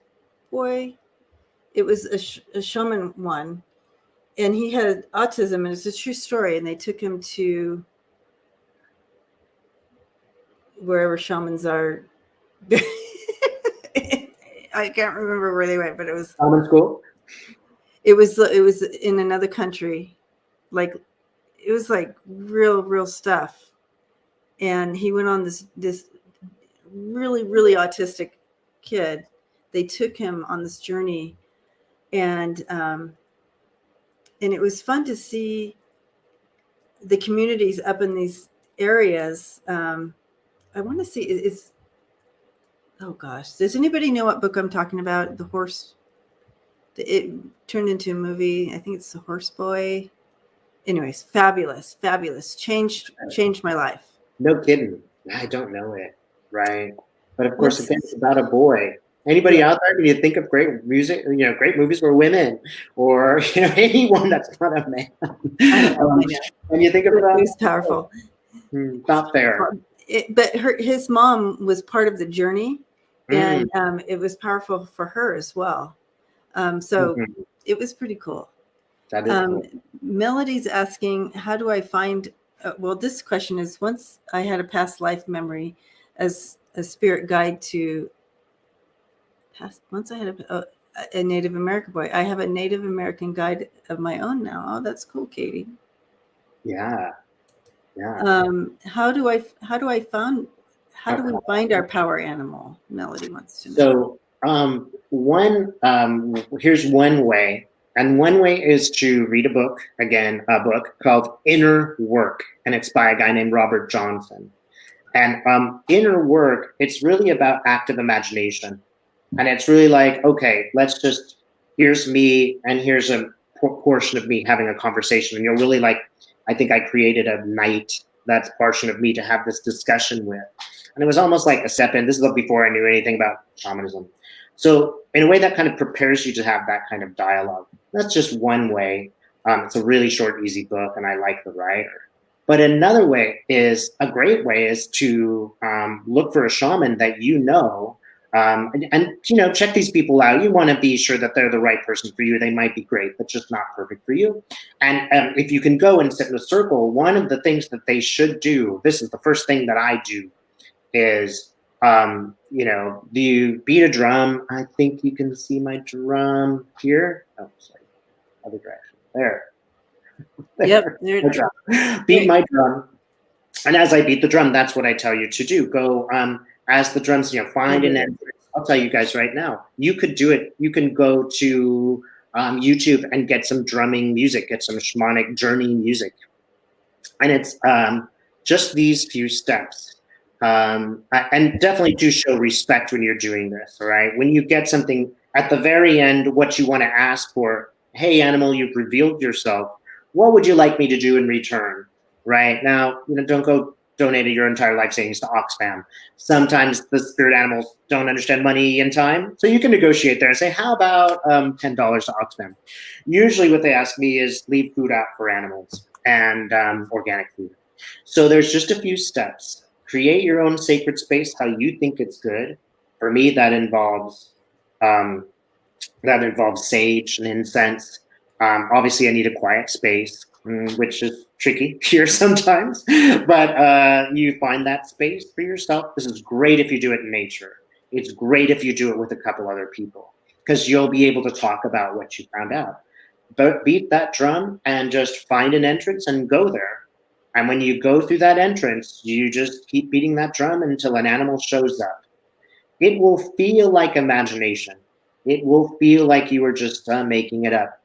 Boy. It was a shaman one, and he had autism, and it's a true story. And they took him to wherever shamans are. I can't remember where they went, but it was shaman school. It was in another country, like it was like real stuff. And he went on this really autistic kid. They took him on this journey, and it was fun to see the communities up in these areas. I want to see it's. Oh gosh, does anybody know what book I'm talking about? The horse. It turned into a movie. I think it's The Horse Boy. Anyways, fabulous. Changed my life. No kidding. I don't know it, right? But of course, again, it's about a boy. Anybody out there? Can you think of great music? Great movies for women, or anyone that's not a man. I know. And you think of that? It's powerful. Not fair. But his mom was part of the journey, and it was powerful for her as well. So it was pretty cool. That is cool. Melody's asking, how do I find, well, this question is, once I had a past life memory as a spirit guide once I had a Native American boy. I have a Native American guide of my own now. Oh, that's cool, Katie. Yeah. How do we find our power animal? Melody wants to know. So here's one way, and one way is to read a book called Inner Work, and it's by a guy named Robert Johnson. And Inner Work, it's really about active imagination, and it's really like, okay, here's me, and here's a portion of me having a conversation, and you're really like, I think I created a night that's portion of me to have this discussion with. And it was almost like a step in. This is before I knew anything about shamanism. So in a way that kind of prepares you to have that kind of dialogue. That's just one way. It's a really short, easy book, and I like the writer. But another way is to look for a shaman that and check these people out. You want to be sure that they're the right person for you. They might be great, but just not perfect for you. And if you can go and sit in a circle, one of the things that they should do, this is the first thing that I do, is do you beat a drum? I think you can see my drum here. Oh, sorry, other direction. There. Yep. There. Beat my drum, and as I beat the drum, that's what I tell you to do. Go as the drums, find an entrance. I'll tell you guys right now. You could do it. You can go to YouTube and get some drumming music, get some shamanic journey music, and it's just these few steps. And definitely do show respect when you're doing this, all right? When you get something at the very end, what you want to ask for, hey, animal, you've revealed yourself. What would you like me to do in return? Right now, don't go donated your entire life savings to Oxfam. Sometimes the spirit animals don't understand money and time. So you can negotiate there and say, how about $10 to Oxfam? Usually what they ask me is leave food out for animals and organic food. So there's just a few steps. Create your own sacred space how you think it's good. For me, that involves sage and incense. Obviously, I need a quiet space, which is tricky here sometimes. But you find that space for yourself. This is great if you do it in nature. It's great if you do it with a couple other people, because you'll be able to talk about what you found out. But beat that drum and just find an entrance and go there. And when you go through that entrance, you just keep beating that drum until an animal shows up. It will feel like imagination. It will feel like you were just making it up.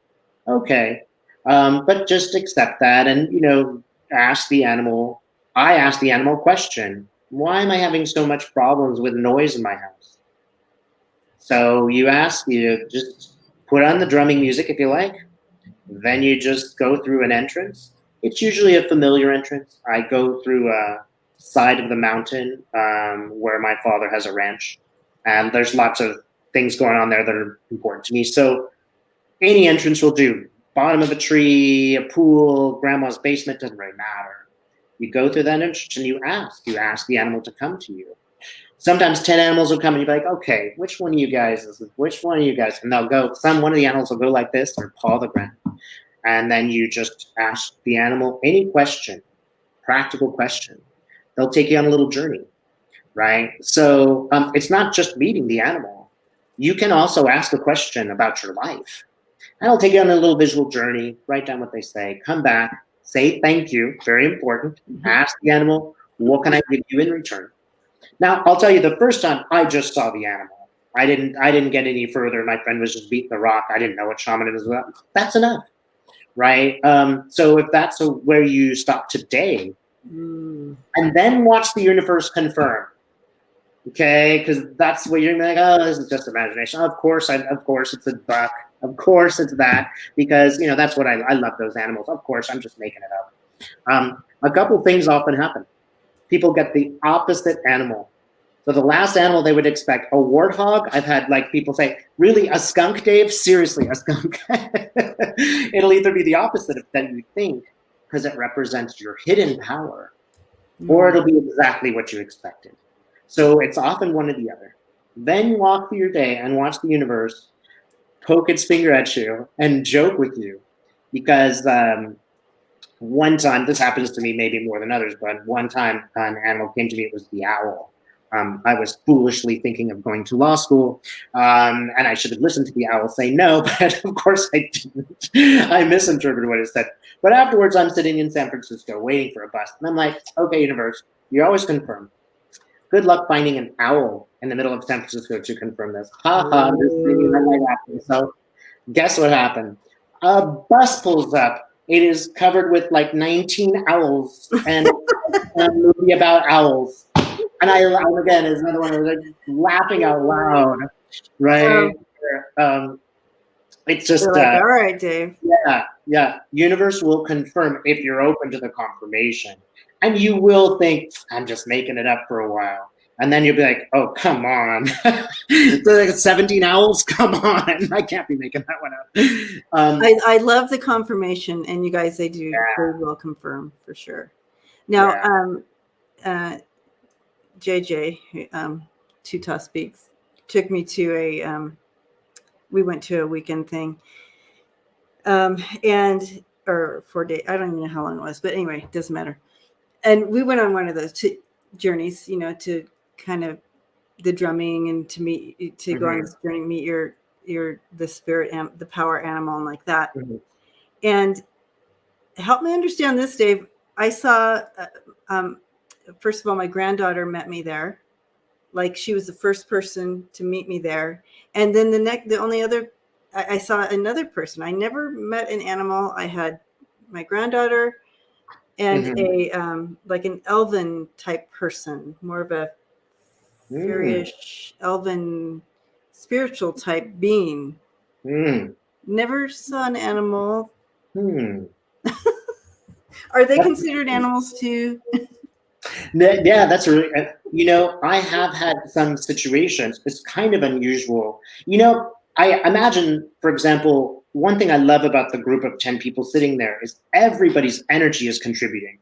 Okay. But just accept that and, ask the animal. I ask the animal a question. Why am I having so much problems with noise in my house? So you just put on the drumming music if you like. Then you just go through an entrance. It's usually a familiar entrance. I go through a side of the mountain where my father has a ranch. And there's lots of things going on there that are important to me. So any entrance will do. Bottom of a tree, a pool, grandma's basement, doesn't really matter. You go through that entrance and you ask. You ask the animal to come to you. Sometimes 10 animals will come and you'll be like, okay, which one of you guys is it? Which one of you guys? And they'll go, one of the animals will go like this or paw the ground. And then you just ask the animal any question, practical question. They'll take you on a little journey, right? So it's not just meeting the animal. You can also ask a question about your life. And I'll take you on a little visual journey, write down what they say, come back, say thank you, very important. Ask the animal, what can I give you in return? Now, I'll tell you, the first time I just saw the animal. I didn't get any further. My friend was just beating the rock. I didn't know what shamanism was. That's enough, right? So if that's where you stop today, and then watch the universe confirm, okay? Because that's what you're like, oh, this is just imagination. Of course it's a buck. Of course it's that, because that's what I love those animals. Of course, I'm just making it up. A couple things often happen. People get the opposite animal. So the last animal they would expect, a warthog. I've had people say, really, a skunk, Dave? Seriously, a skunk? It'll either be the opposite of than you think, because it represents your hidden power, or it'll be exactly what you expected. So it's often one or the other. Then walk through your day and watch the universe poke its finger at you and joke with you. Because one time, this happens to me maybe more than others, but one time an animal came to me, it was the owl. I was foolishly thinking of going to law school, and I should have listened to the owl say no, but of course I didn't. I misinterpreted what it said. But afterwards, I'm sitting in San Francisco waiting for a bus, and I'm like, okay, universe, you always confirm. Good luck finding an owl in the middle of San Francisco to confirm this. Ha ha, this thing that might happen. So guess what happened? A bus pulls up. It is covered with 19 owls and a movie about owls. And again, is another one where they're laughing out loud, right? It's just all right, Dave. Yeah. Universe will confirm if you're open to the confirmation, and you will think, I'm just making it up for a while, and then you'll be like, oh, come on, the 17 owls, come on, I can't be making that one up. I love the confirmation, and you guys, they do very well confirm for sure. Now, JJ, Tuta Speaks, took me to we went to a weekend thing, or 4 days, I don't even know how long it was, but anyway, it doesn't matter. And we went on one of those journeys, to kind of the drumming and to go on this journey, meet the spirit and the power animal and like that. And help me understand this, Dave. I saw, first of all, my granddaughter met me there. She was the first person to meet me there. And then the only other, I saw another person. I never met an animal. I had my granddaughter and an elven type person, more of a fairyish elven spiritual type being. Never saw an animal. Are they considered animals too? Yeah, that's really, I have had some situations. It's kind of unusual. I imagine, for example, one thing I love about the group of 10 people sitting there is everybody's energy is contributing.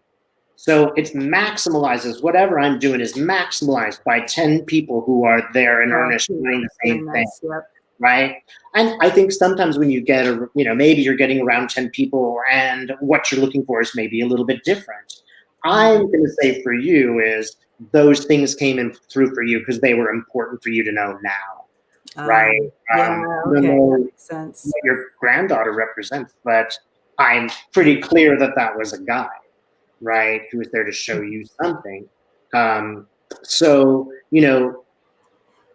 So it's maximalizes, whatever I'm doing is maximalized by 10 people who are there in earnest doing the same thing. Yep. Right. And I think sometimes when you get, maybe you're getting around 10 people and what you're looking for is maybe a little bit different. I'm going to say for you is those things came in through for you because they were important for you to know now. Right. Yeah. Okay. That makes sense. What your granddaughter represents, but I'm pretty clear that that was a guy, right, who was there to show you something. So,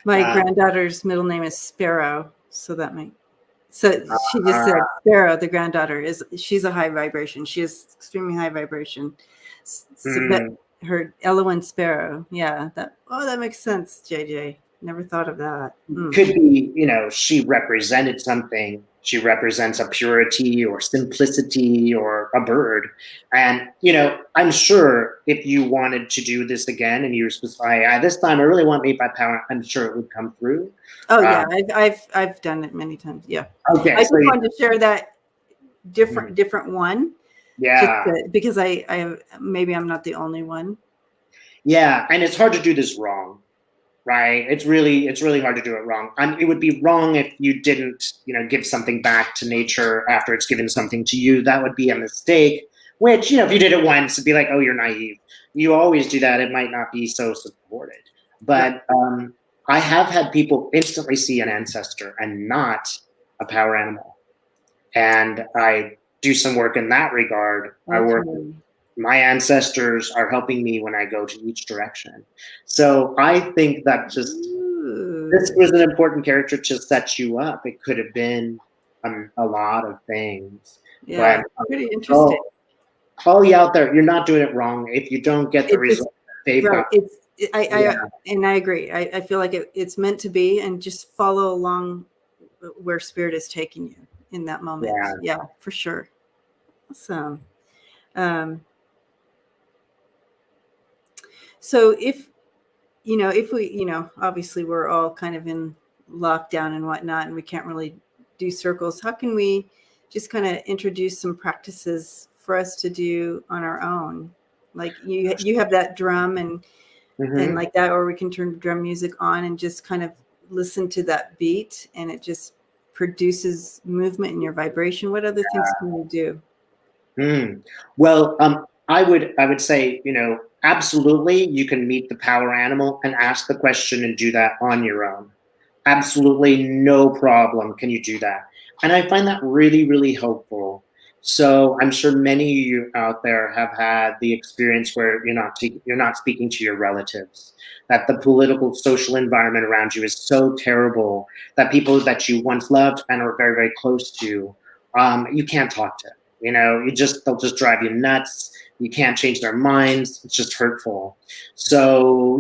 my granddaughter's middle name is Sparrow, so that makes. So she just said Sparrow, the granddaughter, she's a high vibration. She is extremely high vibration. So her Elowen Sparrow. Yeah. That makes sense, JJ. Never thought of that. Could be, she represented something. She represents a purity or simplicity or a bird. And, I'm sure if you wanted to do this again and you were supposed to, this time I really want Made by Power, I'm sure it would come through. Oh, yeah. I've done it many times. Yeah. Okay. I just wanted to share that different one. Yeah. Because maybe I'm not the only one. Yeah. And it's hard to do this wrong. Right. It's really hard to do it wrong. It would be wrong if you didn't, give something back to nature after it's given something to you. That would be a mistake, which, if you did it once, it'd be like, oh, you're naive. You always do that. It might not be so supported. But I have had people instantly see an ancestor and not a power animal. And I do some work in that regard. Okay. I work. My ancestors are helping me when I go to each direction. So I think that this was an important character to set you up. It could have been a lot of things. Yeah, but, pretty interesting. All you out there, you're not doing it wrong. If you don't get the result they've got. And I agree. I feel like it's meant to be, and just follow along where spirit is taking you in that moment. Yeah, for sure. Awesome. So if we, obviously we're all kind of in lockdown and whatnot, and we can't really do circles, how can we just kind of introduce some practices for us to do on our own? Like you have that drum and like that, or we can turn drum music on and just kind of listen to that beat, and it just produces movement in your vibration. What other things can we do? Well, I would say, absolutely, you can meet the power animal and ask the question and do that on your own. Absolutely, no problem. Can you do that? And I find that really, really helpful. So I'm sure many of you out there have had the experience where you're not speaking to your relatives, that the political, social environment around you is so terrible that people that you once loved and are very, very close to, you can't talk to. They'll just drive you nuts. You can't change their minds. It's just hurtful. So,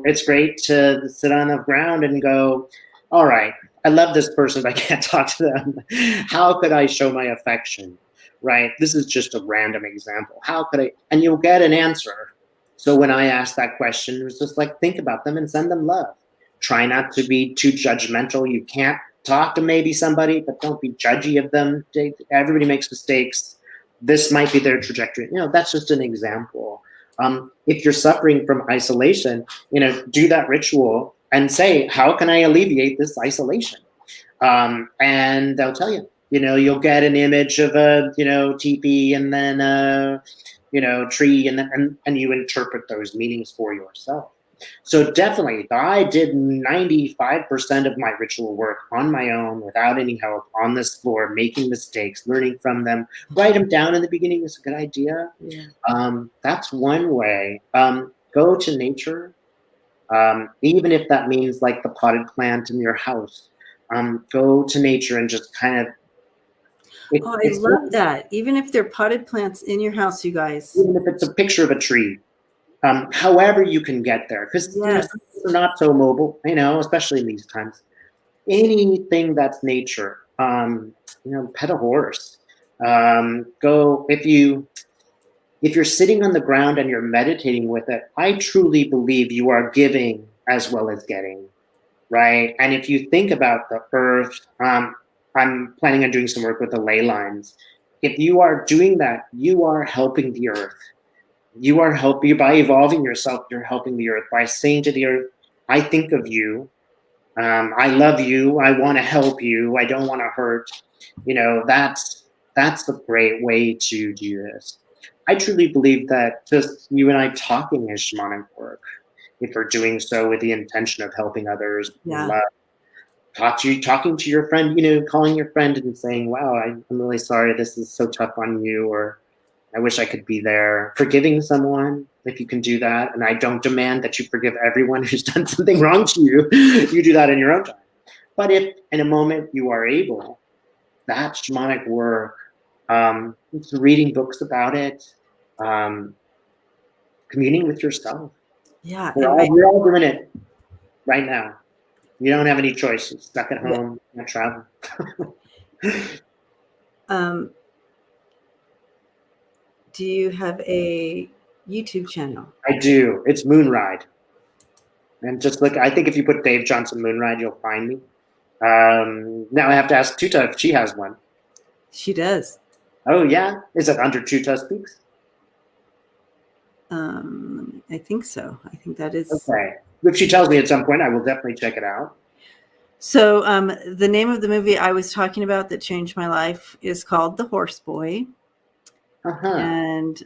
it's great to sit on the ground and go, all right, I love this person, but I can't talk to them. How could I show my affection? Right? This is just a random example. How could I? And you'll get an answer. So when I asked that question, it was just like, think about them and send them love. Try not to be too judgmental. You can't talk to maybe somebody, but don't be judgy of them. Everybody makes mistakes. This might be their trajectory. That's just an example. If you're suffering from isolation, do that ritual and say, how can I alleviate this isolation? And they'll tell you. You'll get an image of a, teepee and then a, tree, and you interpret those meanings for yourself. So definitely, I did 95% of my ritual work on my own, without any help, on this floor, making mistakes, learning from them. Write them down in the beginning is a good idea. Yeah. That's one way. Go to nature, even if that means like the potted plant in your house. Go to nature and just kind of. I love that. Even if they're potted plants in your house, you guys. Even if it's a picture of a tree. However you can get there, because they're not so mobile, especially in these times. Anything that's nature, pet a horse. Go if you if you're sitting on the ground and you're meditating with it, I truly believe you are giving as well as getting, right? And if you think about the earth, I'm planning on doing some work with the ley lines. If you are doing that, you are helping the earth. You are helping, by evolving yourself, you're helping the earth by saying to the earth, I think of you. I love you. I want to help you. I don't want to hurt. You know, that's the great way to do this. I truly believe that just you and I talking is shamanic work. If we're doing so with the intention of helping others, Yeah. love, talking to your friend, you know, calling your friend and saying, wow, I'm really sorry this is so tough on you, or I wish I could be there. Forgiving someone, if you can do that. And I don't demand that you forgive everyone who's done something wrong to you. You do that in your own time. But if in a moment you are able, that shamanic work, reading books about it, communing with yourself. Yeah. We're all doing it right now. You don't have any choice. You're stuck at home, not travel. Do you have a YouTube channel? I do. It's Moonride. And just look, I think if you put Dave Johnson Moonride, you'll find me. Now I have to ask Tuta if she has one. She does. Oh, yeah? Is it under Tuta Speaks? I think so. I think that is. Okay. If she tells me at some point, I will definitely check it out. So the name of the movie I was talking about that changed my life is called The Horse Boy. Uh-huh. And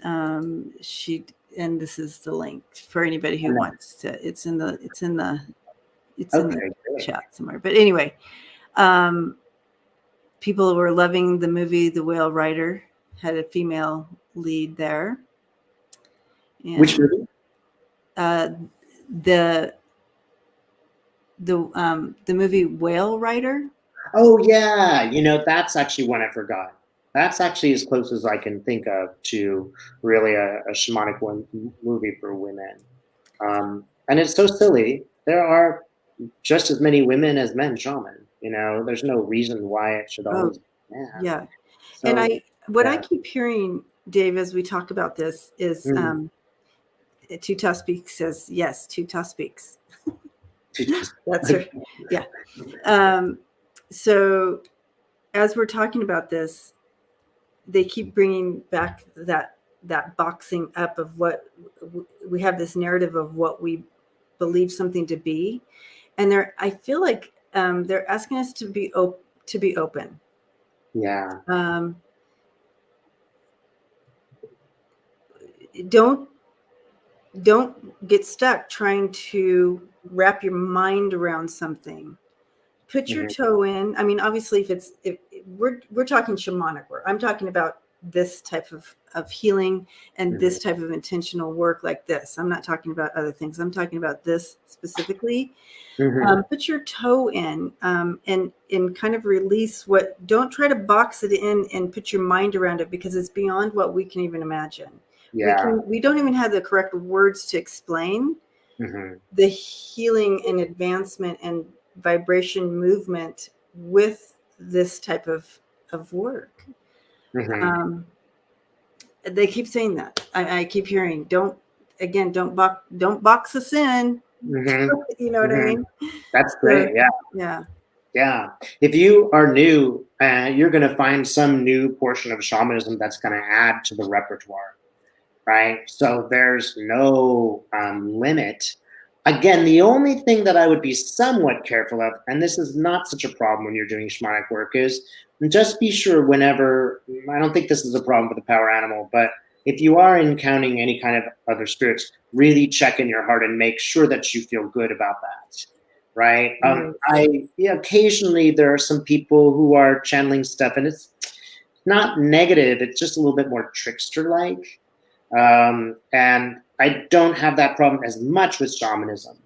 this is the link for anybody who wants to. It's in the chat somewhere. But anyway, people were loving the movie. The Whale Rider had a female lead there. And, which movie? The movie Whale Rider. Oh yeah, you know, that's actually one I forgot. That's actually as close as I can think of to really a shamanic movie for women. And it's so silly. There are just as many women as men shaman. You know, there's no reason why it should always be men. Yeah. So, and I keep hearing, Dave, as we talk about this is Tuta Speaks says, yes, Tuta Speaks. That's her. Yeah. So as we're talking about this, they keep bringing back that boxing up of what we have, this narrative of what we believe something to be, and I feel like they're asking us to be open. Yeah. Don't get stuck trying to wrap your mind around something. Put your toe in. I mean, obviously, if we're talking shamanic work, I'm talking about this type of healing and this type of intentional work like this. I'm not talking about other things. I'm talking about this specifically. Put your toe in and kind of release don't try to box it in and put your mind around it, because it's beyond what we can even imagine. Yeah. We don't even have the correct words to explain the healing and advancement and vibration movement with this type of work. They keep saying that. I keep hearing, don't box us in. You know what I mean? That's great. Yeah. If you are new, you're going to find some new portion of shamanism that's going to add to the repertoire, right? So there's no limit. Again, the only thing that I would be somewhat careful of, and this is not such a problem when you're doing shamanic work, is just be sure whenever, I don't think this is a problem with the power animal, but if you are encountering any kind of other spirits, really check in your heart and make sure that you feel good about that, right? Occasionally there are some people who are channeling stuff, and it's not negative, it's just a little bit more trickster-like. And I don't have that problem as much with shamanism,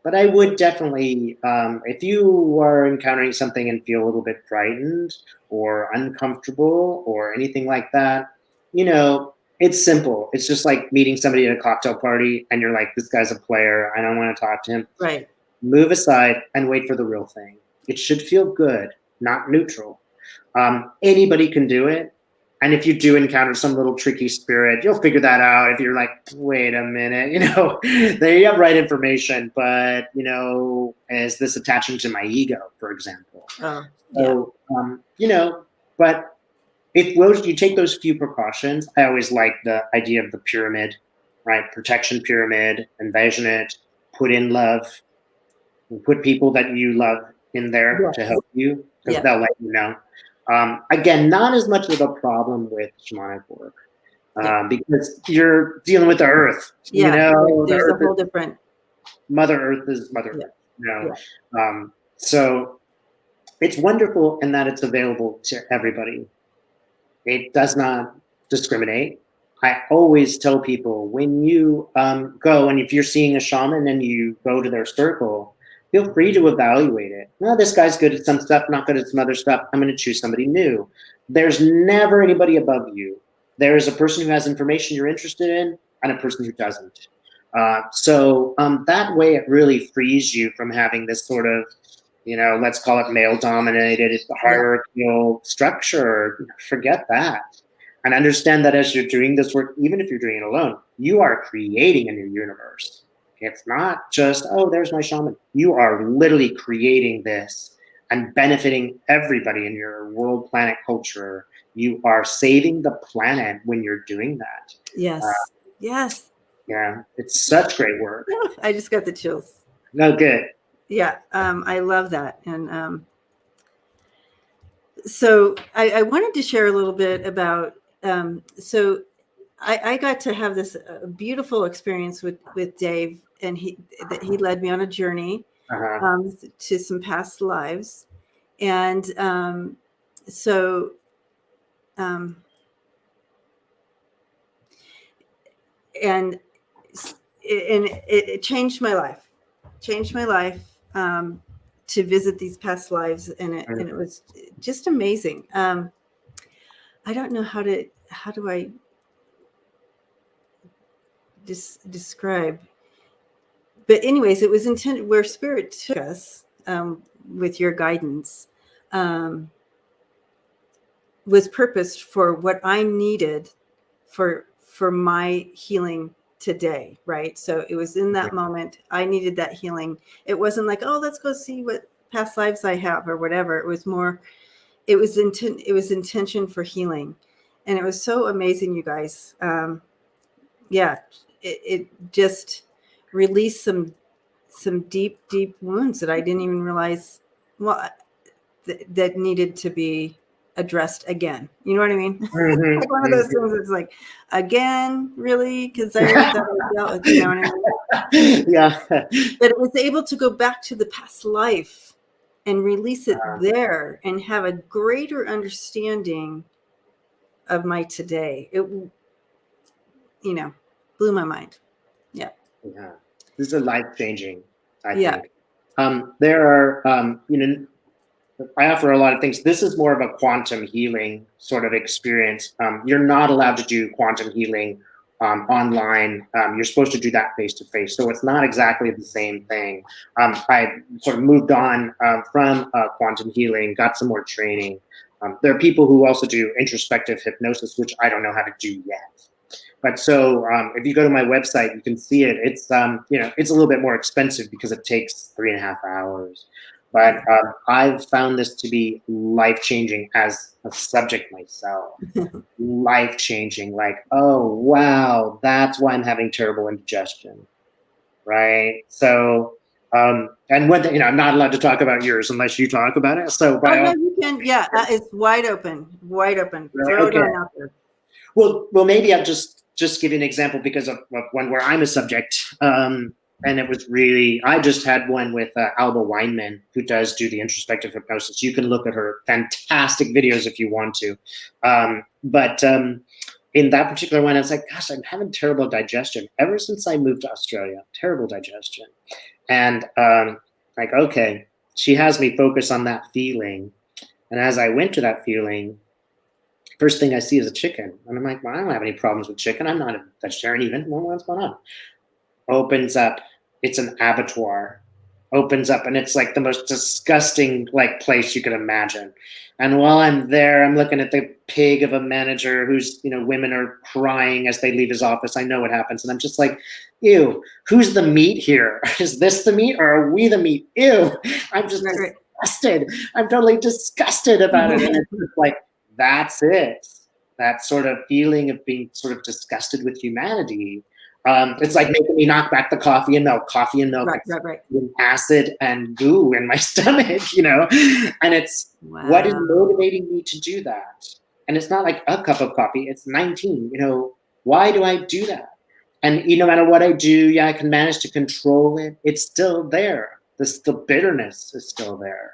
but I would definitely, if you are encountering something and feel a little bit frightened or uncomfortable or anything like that, you know, it's simple. It's just like meeting somebody at a cocktail party and you're like, this guy's a player, I don't want to talk to him. Right. Move aside and wait for the real thing. It should feel good, not neutral. Anybody can do it. And if you do encounter some little tricky spirit, you'll figure that out. If you're like, wait a minute, they have right information, but, is this attaching to my ego, for example? Oh, So, but if you take those few precautions, I always like the idea of the pyramid, right? Protection pyramid, envision it, put in love, and put people that you love in there to help you, because they'll let you know. Again, not as much of a problem with shamanic work because you're dealing with the earth. There's the a whole different. Mother Earth is Mother Earth. So it's wonderful in that it's available to everybody. It does not discriminate. I always tell people, when you go, and if you're seeing a shaman and you go to their circle, feel free to evaluate it. Well, this guy's good at some stuff, not good at some other stuff. I'm going to choose somebody new. There's never anybody above you. There is a person who has information you're interested in and a person who doesn't. So that way it really frees you from having this sort of, let's call it male-dominated hierarchical structure. Forget that. And understand that as you're doing this work, even if you're doing it alone, you are creating a new universe. It's not just, oh, there's my shaman. You are literally creating this and benefiting everybody in your world, planet, culture. You are saving the planet when you're doing that. Yes. Yes. Yeah, it's such great work. I just got the chills. No, good. Yeah, I love that. And so I wanted to share a little bit about, so I got to have this beautiful experience with Dave, and he led me on a journey to some past lives. And and it changed my life. To visit these past lives, and it was just amazing. I don't know how do I describe, but anyways, it was intended where spirit took us with your guidance was purposed for what I needed for my healing today, right? So it was in that moment I needed that healing. It wasn't like, oh, let's go see what past lives I have or whatever. It was more, it was intention for healing, and it was so amazing, you guys. It just released some deep wounds that I didn't even realize that needed to be addressed again. You know what I mean? Like one of those things that's like, again, really? Because I already thought I dealt with, you know what I mean? Yeah. But it was able to go back to the past life and release it there and have a greater understanding of my today. It, blew my mind. Yeah. Yeah. This is life-changing, I think. There are, I offer a lot of things. This is more of a quantum healing sort of experience. You're not allowed to do quantum healing online. You're supposed to do that face-to-face. So it's not exactly the same thing. I sort of moved on from quantum healing, got some more training. There are people who also do introspective hypnosis, which I don't know how to do yet. But so if you go to my website, you can see it. It's, it's a little bit more expensive because it takes 3.5 hours. But I've found this to be life-changing as a subject myself. Life-changing, like, oh, wow, that's why I'm having terrible indigestion, right? So, and one thing, I'm not allowed to talk about yours unless you talk about it. So, no, you can. Yeah, it's wide open. Throw it on out there. Well, maybe I'll just give you an example because of one where I'm a subject. And it was really, I just had one with Alba Weinman, who does do the introspective hypnosis. You can look at her fantastic videos if you want to. But in that particular one, I was like, gosh, I'm having terrible digestion. Ever since I moved to Australia, terrible digestion. And like, okay, she has me focus on that feeling. And as I went to that feeling, first thing I see is a chicken. And I'm like, well, I don't have any problems with chicken. I'm not a vegetarian even. Well, what's going on? Opens up. It's an abattoir opens up, and it's like the most disgusting like place you could imagine. And while I'm there, I'm looking at the pig of a manager who's, women are crying as they leave his office. I know what happens. And I'm just like, ew, who's the meat here? Is this the meat, or are we the meat? Ew, I'm just disgusted. I'm totally disgusted about it. And it's just like, that's it. That sort of feeling of being sort of disgusted with humanity. It's like making me knock back the coffee and milk, Right. Acid and goo in my stomach, and it's what is motivating me to do that? And it's not like a cup of coffee, it's 19, why do I do that? And no matter what I do, I can manage to control it. It's still there. The bitterness is still there.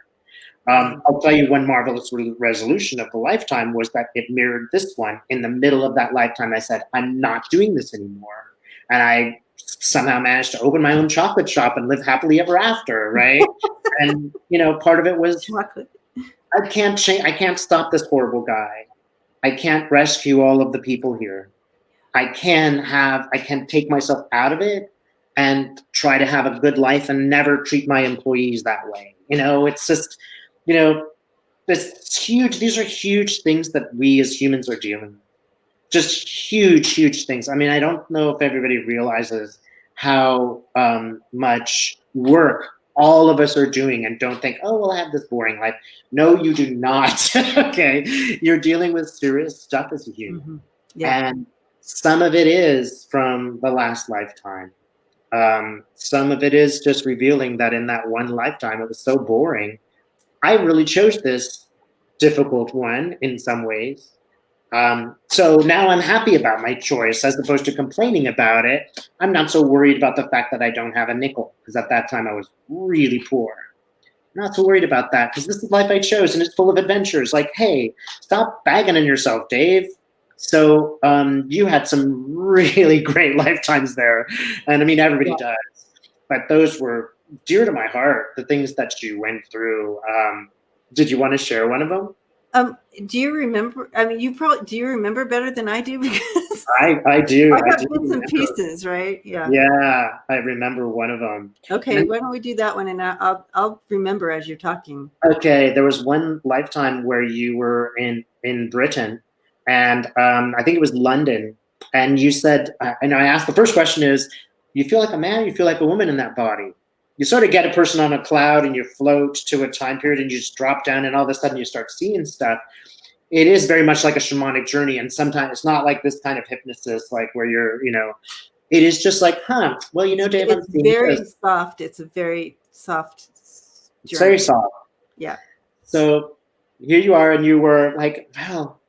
I'll tell you one marvelous resolution of the lifetime was that it mirrored this one. In the middle of that lifetime, I said, I'm not doing this anymore. And I somehow managed to open my own chocolate shop and live happily ever after, right? And, part of it was chocolate. I can't change. I can't stop this horrible guy. I can't rescue all of the people here. I can take myself out of it and try to have a good life and never treat my employees that way. It's just, it's huge. These are huge things that we as humans are dealing with. Just huge, huge things. I mean, I don't know if everybody realizes how much work all of us are doing and don't think, oh, well, I have this boring life. No, you do not. Okay. You're dealing with serious stuff as a human. Mm-hmm. Yeah. And some of it is from the last lifetime. Some of it is just revealing that in that one lifetime, it was so boring. I really chose this difficult one in some ways. So now I'm happy about my choice as opposed to complaining about it. I'm not so worried about the fact that I don't have a nickel, because at that time I was really poor. I'm not so worried about that because this is the life I chose and it's full of adventures. Like, hey, stop bagging on yourself, Dave. So you had some really great lifetimes there. And I mean, everybody does. But those were dear to my heart, the things that you went through. Did you want to share one of them? Do you remember? I mean, do you remember better than I do? Because I do. I got bits and pieces, right? Yeah. Yeah, I remember one of them. Okay, why don't we do that one, and I'll remember as you're talking. Okay, there was one lifetime where you were in Britain, and I think it was London, and you said, and I asked, the first question is, you feel like a man, you feel like a woman in that body. You sort of get a person on a cloud and you float to a time period and you just drop down and all of a sudden you start seeing stuff. It is very much like a shamanic journey. And sometimes it's not like this kind of hypnosis, like where you're, it is just like, well, Dave, it's very soft. It's a very soft journey. It's very soft. Yeah. So here you are and you were like, well,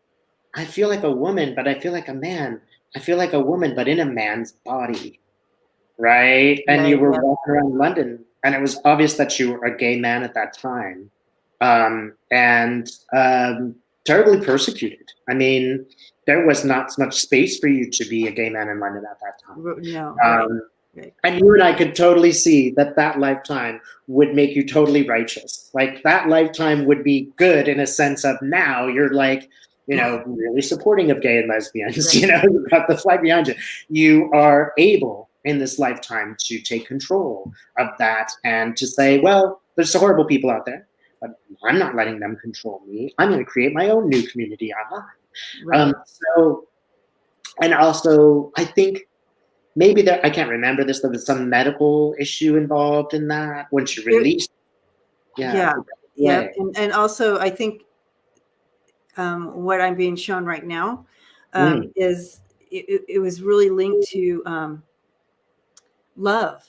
I feel like a woman, but I feel like a man. I feel like a woman, but in a man's body. Right. And you were walking around London and it was obvious that you were a gay man at that time, and terribly persecuted. I mean, there was not much space for you to be a gay man in London at that time. No. Right. And you and I could totally see that lifetime would make you totally righteous. Like that lifetime would be good in a sense of now you're like, really supporting of gay and lesbians. Right. You've got the flag behind you. You are able in this lifetime to take control of that and to say, well, there's some horrible people out there, but I'm not letting them control me. I'm going to create my own new community online. Right. And also, I think maybe I can't remember this, there was some medical issue involved in that when she released. Yeah. And also, I think what I'm being shown right now is it was really linked to love,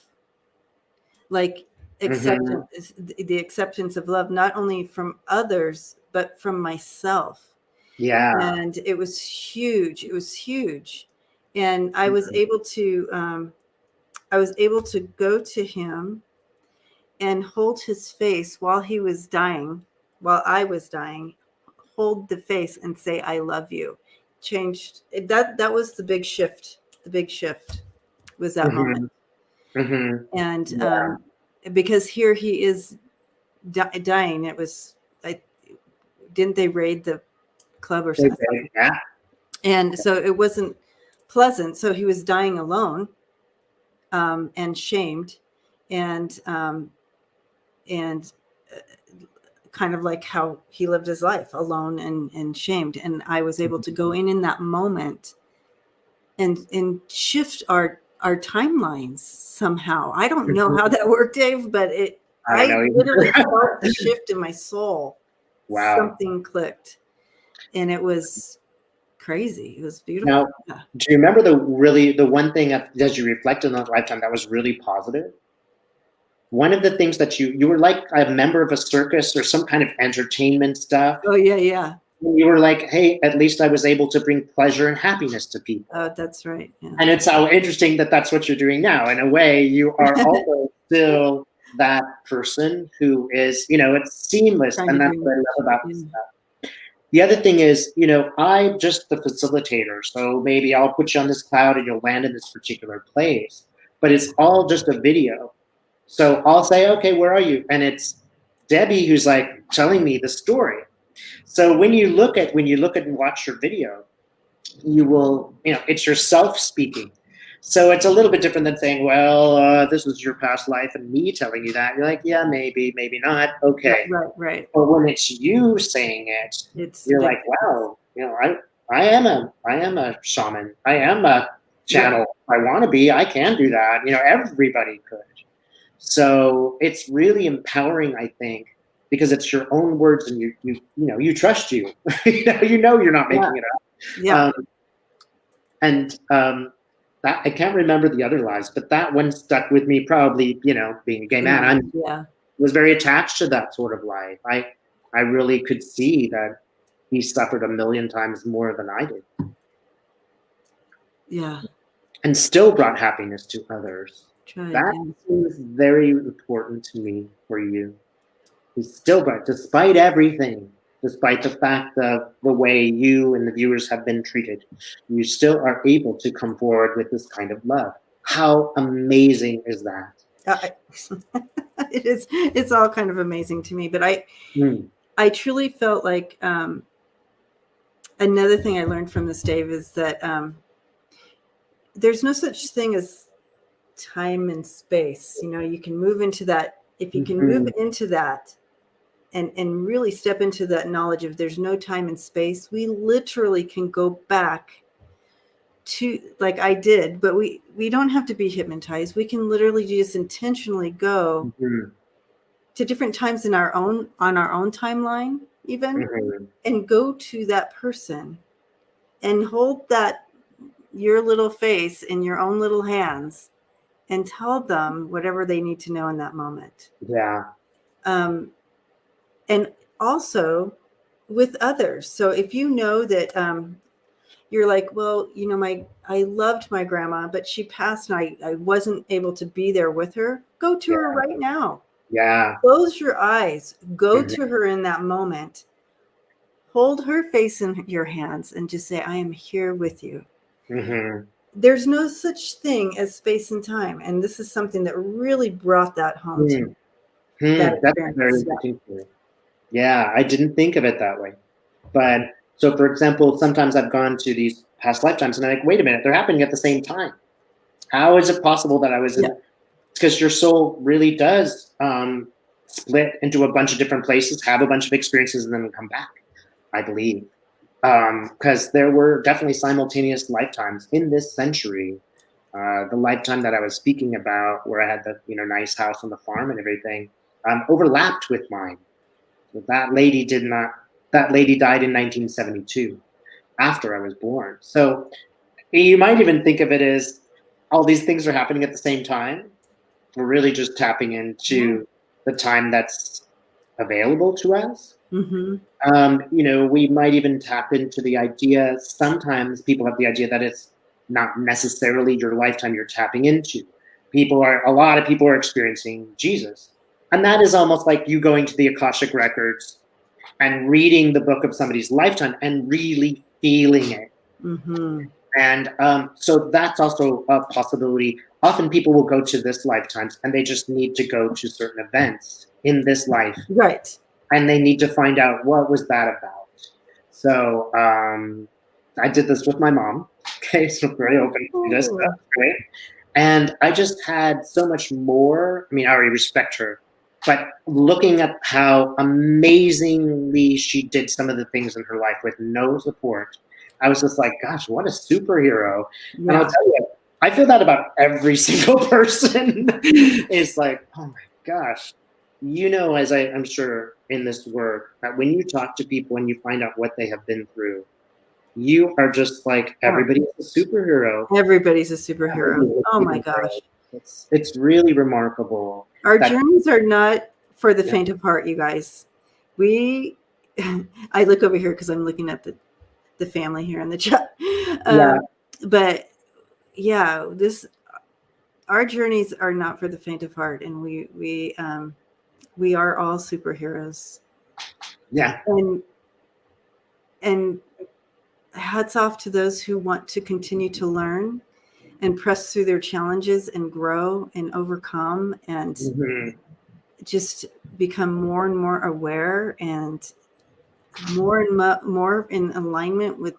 like acceptance, the acceptance of love, not only from others, but from myself. Yeah. And it was huge. It was huge. And I was able to go to him and hold his face while he was dying, while I was dying, hold the face and say, I love you. Changed that was the big shift. The big shift was that moment. And because here he is dying. It was didn't they raid the club or something? Yeah. And so it wasn't pleasant. So he was dying alone, and shamed, and and kind of like how he lived his life alone and shamed. And I was able to go in that moment and shift our timelines somehow. I don't know how that worked, Dave, but I literally felt the shift in my soul. Wow. Something clicked, and it was crazy. It was beautiful. Now, do you remember the one thing as you reflect on that lifetime that was really positive? One of the things that you were like a member of a circus or some kind of entertainment stuff. Oh, yeah. You were like, hey, at least I was able to bring pleasure and happiness to people. Oh, that's right. Yeah. And it's so interesting that that's what you're doing now. In a way, you are also still that person who is, it's seamless. And that's what I love about this stuff. The other thing is, I'm just the facilitator. So maybe I'll put you on this cloud and you'll land in this particular place. But it's all just a video. So I'll say, okay, where are you? And it's Debbie who's like telling me the story. So when you look at and watch your video, you will, it's yourself speaking. So it's a little bit different than saying, well, this was your past life and me telling you that. You're like, yeah, maybe not. Okay. Right. But when it's you saying it, you're like, wow, I am a shaman. I am a channel. Yeah. I want to be. I can do that. Everybody could. So it's really empowering, I think, because it's your own words and you trust you. You're not making it up. Yeah. That I can't remember the other lives, but that one stuck with me probably, being a gay man. I was very attached to that sort of life. I really could see that he suffered 1,000,000 times more than I did. Yeah. And still brought happiness to others. That seems very important to me for you. He still brought, despite everything, despite the fact of the way you and the viewers have been treated, you still are able to come forward with this kind of love. How amazing is that? It is. It's all kind of amazing to me. But I truly felt like another thing I learned from this, Dave, is that there's no such thing as time and space. You can move into that. If you can move into that and really step into that knowledge of there's no time and space, we literally can go back to, like I did, but we don't have to be hypnotized. We can literally just intentionally go to different times on our own timeline even, and go to that person and hold your little face in your own little hands and tell them whatever they need to know in that moment. Yeah. And also with others. So if you know that you're like, well, I loved my grandma, but she passed and I wasn't able to be there with her. Go to her right now. Yeah. Close your eyes. Go to her in that moment. Hold her face in your hands and just say, I am here with you. There's no such thing as space and time. And this is something that really brought that home to me. That's very interesting. Yeah, I didn't think of it that way. But so, for example, sometimes I've gone to these past lifetimes and I'm like, wait a minute, they're happening at the same time. How is it possible that I was in? Because your soul really does split into a bunch of different places, have a bunch of experiences, and then come back, I believe. Because there were definitely simultaneous lifetimes in this century. The lifetime that I was speaking about, where I had the nice house on the farm and everything, overlapped with mine. That lady died in 1972, after I was born. So you might even think of it as all these things are happening at the same time. We're really just tapping into the time that's available to us. We might even tap into the idea. Sometimes people have the idea that it's not necessarily your lifetime you're tapping into. A lot of people are experiencing Jesus. And that is almost like you going to the Akashic records and reading the book of somebody's lifetime and really feeling it. And so that's also a possibility. Often people will go to this lifetimes and they just need to go to certain events in this life. Right. And they need to find out what was that about. So I did this with my mom. Okay, so very open to this. That's great. And I just had so much more. I mean, I already respect her. but looking at how amazingly she did some of the things in her life with no support, I was just like, gosh, what a superhero. And I'll Yeah. tell you, I feel that about every single person. It's like, oh my gosh. As I'm sure in this work, that when you talk to people and you find out what they have been through, you are just like, everybody's a superhero. Everybody's a superhero. Oh my gosh. It's really remarkable. Our that- journeys are not for the Yeah. faint of heart, you guys. I look over here because I'm looking at the family here in the chat. Yeah. But yeah, our journeys are not for the faint of heart, and we are all superheroes. Yeah. And hats off to those who want to continue to learn and press through their challenges and grow and overcome and just become more and more aware and more in alignment with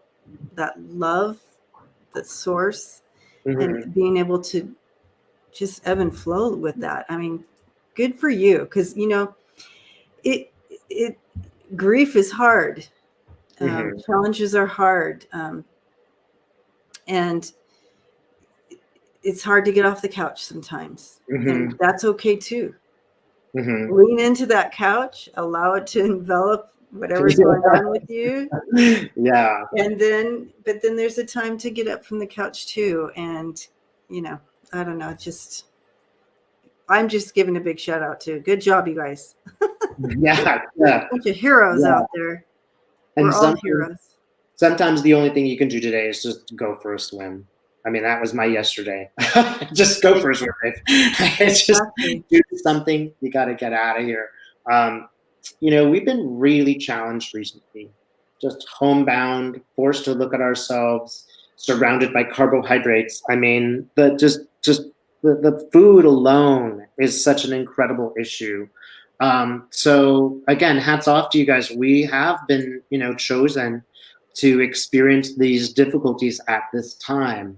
that love, that source, and being able to just ebb and flow with that. I mean, good for you, because it grief is hard. Challenges are hard, and it's hard to get off the couch sometimes, and that's okay too. Lean into that couch, allow it to envelop whatever's going on with you. Yeah. But then there's a time to get up from the couch too. And, I don't know, I'm just giving a big shout out to good job, you guys. Yeah. A bunch of heroes out there. And we're all heroes. Sometimes the only thing you can do today is just go for a swim. I mean, that was my yesterday. Just go for a swim. It's just do something. You got to get out of here. We've been really challenged recently. Just homebound, forced to look at ourselves, surrounded by carbohydrates. I mean, the food alone is such an incredible issue. So again, hats off to you guys. We have been, chosen to experience these difficulties at this time.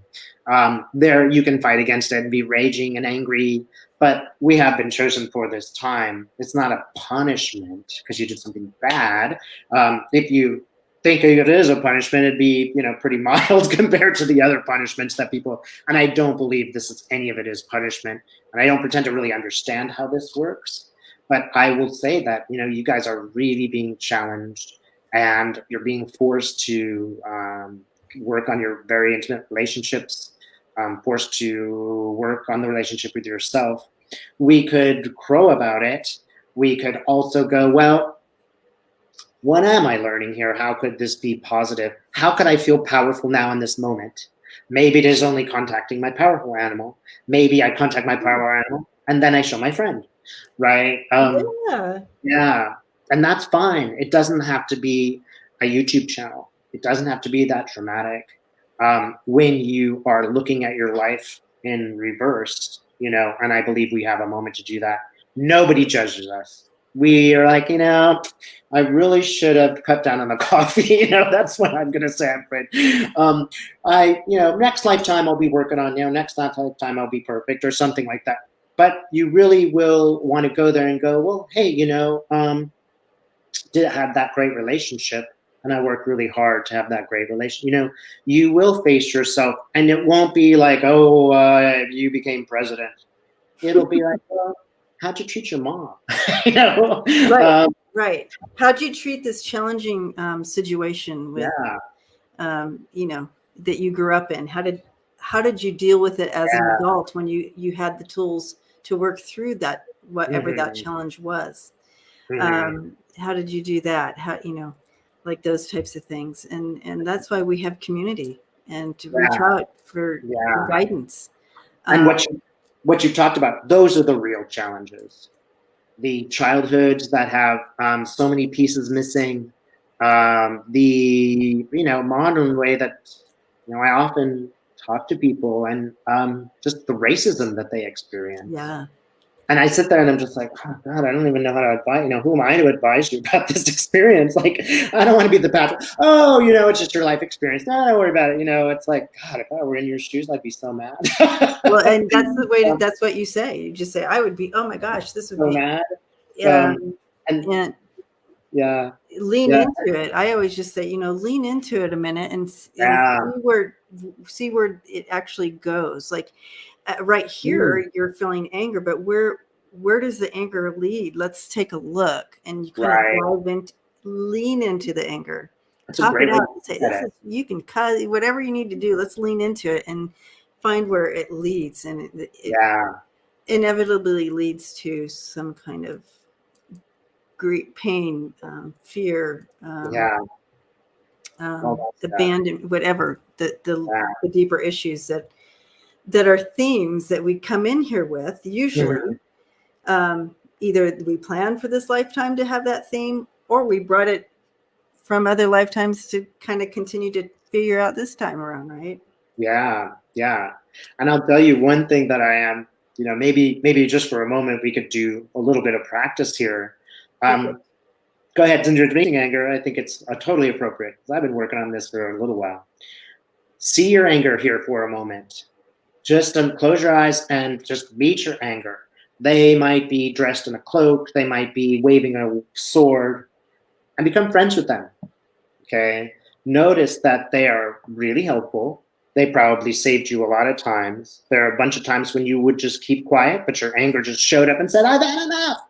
There, you can fight against it and be raging and angry, but we have been chosen for this time. It's not a punishment because you did something bad. If you think it is a punishment, it'd be, pretty mild compared to the other punishments that people, and I don't believe any of it is punishment. And I don't pretend to really understand how this works, but I will say that, you guys are really being challenged. And you're being forced to work on your very intimate relationships, forced to work on the relationship with yourself. We could crow about it. We could also go, well, what am I learning here? How could this be positive? How could I feel powerful now in this moment? Maybe it is only contacting my powerful animal. Maybe I contact my powerful animal and then I show my friend, right? Yeah. And that's fine. It doesn't have to be a YouTube channel. It doesn't have to be that dramatic. When you are looking at your life in reverse, and I believe we have a moment to do that. Nobody judges us. We are like, I really should have cut down on the coffee. That's what I'm going to say. I'm afraid. Next lifetime I'll be working on, next lifetime I'll be perfect or something like that. But you really will want to go there and go, well, hey, did have that great relationship and I worked really hard to have that great relationship. You will face yourself and it won't be like, you became president. It'll be like, well, how'd you treat your mom? Right. How'd you treat this challenging situation with, that you grew up in? How did you deal with it as an adult when you had the tools to work through that, whatever that challenge was? How did you do that? How, like those types of things. And that's why we have community and to reach out for guidance. And what you talked about, those are the real challenges. The childhoods that have so many pieces missing, the, modern way that, I often talk to people and just the racism that they experience. Yeah. And I sit there and I'm just like, oh God, I don't even know how to advise, who am I to advise you about this experience? Like, I don't want to be the pastor. Oh, it's just your life experience. No, don't worry about it. It's like, God, if I were in your shoes, I'd be so mad. Well, and that's the way, that's what you say. You just say, I would be, oh my gosh, this would so be mad. and And yeah, lean yeah, into it. I always just say, lean into it a minute and yeah, see where it actually goes. Like right here, you're feeling anger, but where does the anger lead? Let's take a look, and you kind of right. lean into the anger, That's a talk it great way out, to say look this at it. is, you can cut whatever you need to do. Let's lean into it and find where it leads, and it Yeah, inevitably leads to some kind of grief, pain, fear, yeah, all that stuff. abandonment, whatever Yeah. the deeper issues that are themes that we come in here with. Usually, Mhm. either we plan for this lifetime to have that theme, or we brought it from other lifetimes to kind of continue to figure out this time around, right? Yeah, yeah. And I'll tell you one thing that I am, maybe just for a moment we could do a little bit of practice here. Perfect. Go ahead, since you're debating anger, I think it's totally appropriate because I've been working on this for a little while. See your anger here for a moment. Just close your eyes and just meet your anger. They might be dressed in a cloak, they might be waving a sword, and become friends with them. Okay. Notice that they are really helpful. They probably saved you a lot of times. There are a bunch of times when you would just keep quiet, but your anger just showed up and said, I've had enough.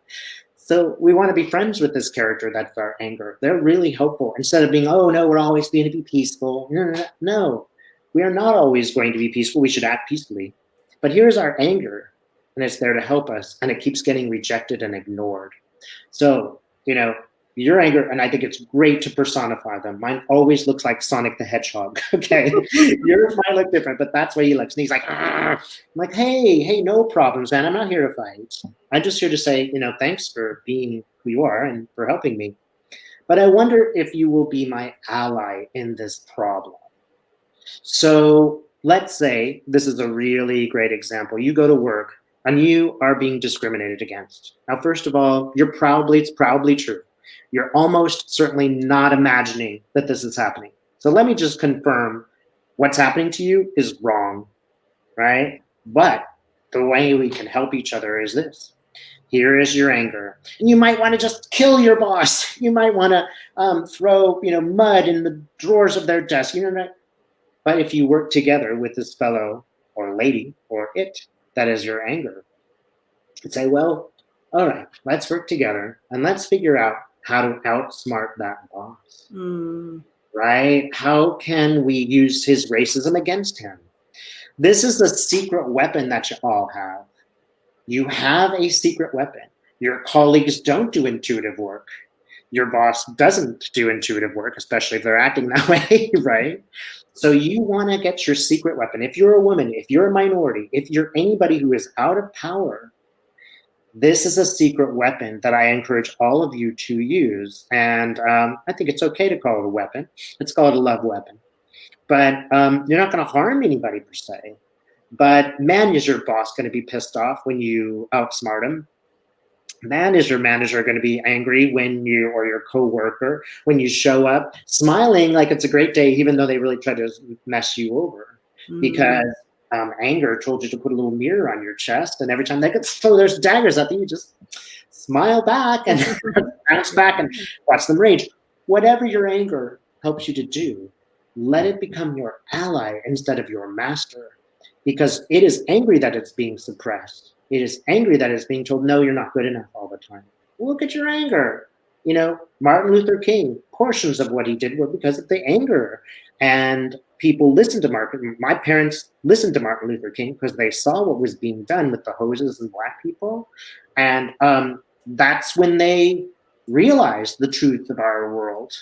So we want to be friends with this character that's our anger. They're really helpful. Instead of being, oh no, we're always going to be peaceful. No, we are not always going to be peaceful. We should act peacefully. But here's our anger, and it's there to help us, and it keeps getting rejected and ignored. So, your anger, and I think it's great to personify them. Mine always looks like Sonic the Hedgehog. Okay. Yours might look different, but that's what he looks. And he's like, "Argh." I'm like, hey, no problems, man. I'm not here to fight. I'm just here to say, thanks for being who you are and for helping me. But I wonder if you will be my ally in this problem. So let's say this is a really great example. You go to work and you are being discriminated against. Now, first of all, it's probably true. You're almost certainly not imagining that this is happening. So let me just confirm what's happening to you is wrong, right? But the way we can help each other is this. Here is your anger. And you might want to just kill your boss. You might want to throw, mud in the drawers of their desk. But if you work together with this fellow or lady or it that is your anger, and say, well, all right, let's work together and let's figure out how to outsmart that boss, right? How can we use his racism against him? This is a secret weapon that you all have. You have a secret weapon. Your colleagues don't do intuitive work. Your boss doesn't do intuitive work, especially if they're acting that way, right? So you want to get your secret weapon. If you're a woman, if you're a minority, if you're anybody who is out of power, this is a secret weapon that I encourage all of you to use. And I think it's okay to call it a weapon. Let's call it a love weapon. But you're not going to harm anybody per se. But man, is your boss going to be pissed off when you outsmart him? Man, is your manager going to be angry when you, or your coworker, when you show up smiling like it's a great day, even though they really try to mess you over? Because anger told you to put a little mirror on your chest, and every time they could throw their daggers at you, you just smile back and bounce back and watch them rage. Whatever your anger helps you to do, let it become your ally instead of your master, because it is angry that it's being suppressed. It is angry that it's being told, no, you're not good enough all the time. Look at your anger. Martin Luther King, portions of what he did were because of the anger. And people listened to my parents listened to Martin Luther King because they saw what was being done with the hoses and black people. And that's when they realized the truth of our world.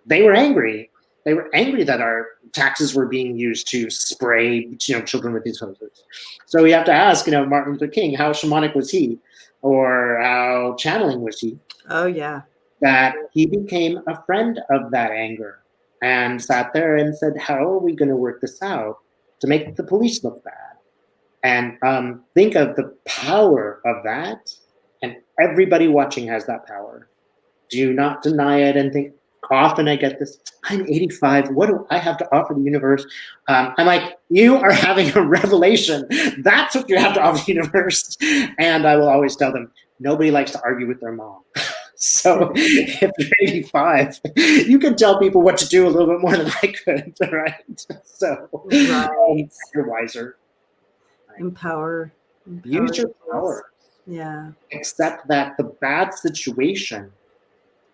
They were angry. They were angry that our taxes were being used to spray, children with these hoses. So we have to ask, Martin Luther King, how shamanic was he, or how channeling was he? Oh yeah. That he became a friend of that anger and sat there and said, how are we going to work this out to make the police look bad? And think of the power of that. And everybody watching has that power. Do not deny it and think, often I get this, I'm 85. What do I have to offer the universe? I'm like, you are having a revelation. That's what you have to offer the universe. And I will always tell them, nobody likes to argue with their mom. So if you're 85, you can tell people what to do a little bit more than I could, right? So you're wiser. Empower Use your power. Yeah. Accept that the bad situation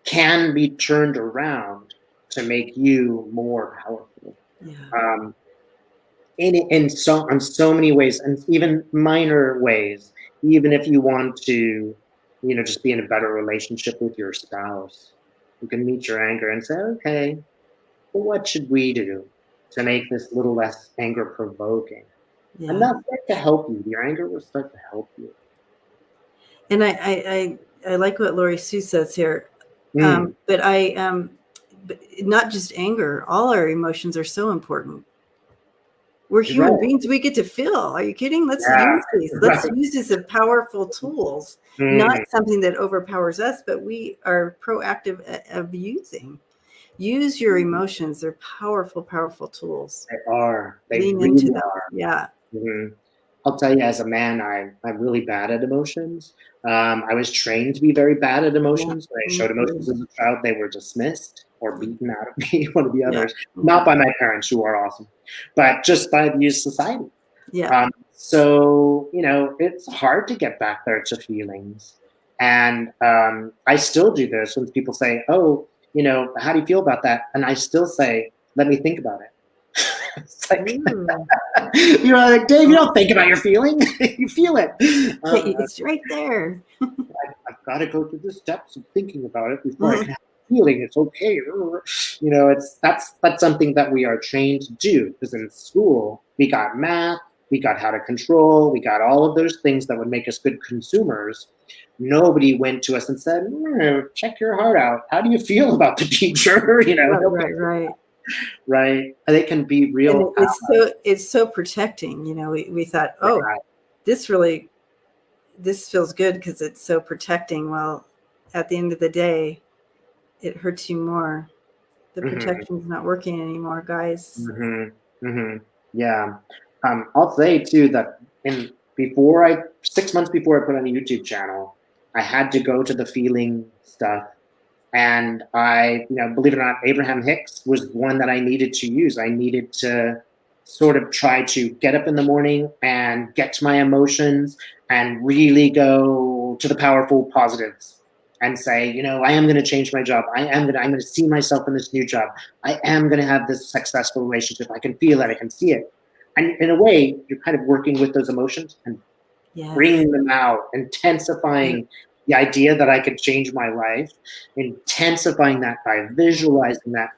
can be turned around to make you more powerful. Yeah. In so many ways, and even minor ways. Even if you want to, just be in a better relationship with your spouse, you can meet your anger and say, okay, well, what should we do to make this a little less anger provoking? Yeah. And that'll start to help you. Your anger will start to help you. And I like what Lori Sue says here. But but not just anger, all our emotions are so important. We're human beings. We get to feel. Are you kidding? Let's use these. Let's use these as powerful tools, not something that overpowers us, but we are proactive of using. Use your emotions. They're powerful, powerful tools. They are. They Lean really into them. are. Yeah. I'll tell you, as a man, I'm really bad at emotions. I was trained to be very bad at emotions. When I showed emotions as a child, they were dismissed or beaten out of me, one of the others. Not by my parents, who are awesome, but just by the society. Yeah. So, it's hard to get back there to feelings. And I still do this when people say, oh, how do you feel about that? And I still say, let me think about it. It's like, like, Dave, you don't think about your feeling. You feel it. It's right there. I've got to go through the steps of thinking about it before I can have a feeling. It's okay. That's something that we are trained to do, because in school we got math, we got how to control, we got all of those things that would make us good consumers. Nobody went to us and said, check your heart out. How do you feel about the teacher? Right. Right. They can be real. It's so protecting. We thought, this feels good because it's so protecting. Well, at the end of the day, it hurts you more. The protection's not working anymore, guys. Yeah. I'll say too that 6 months before I put on a YouTube channel, I had to go to the feeling stuff. And I, believe it or not, Abraham Hicks was one that I needed to use. I needed to sort of try to get up in the morning and get to my emotions and really go to the powerful positives and say, I am going to change my job. I'm going to see myself in this new job. I am going to have this successful relationship. I can feel it. I can see it. And in a way, you're kind of working with those emotions and bringing them out, intensifying the idea that I could change my life, intensifying that by visualizing that.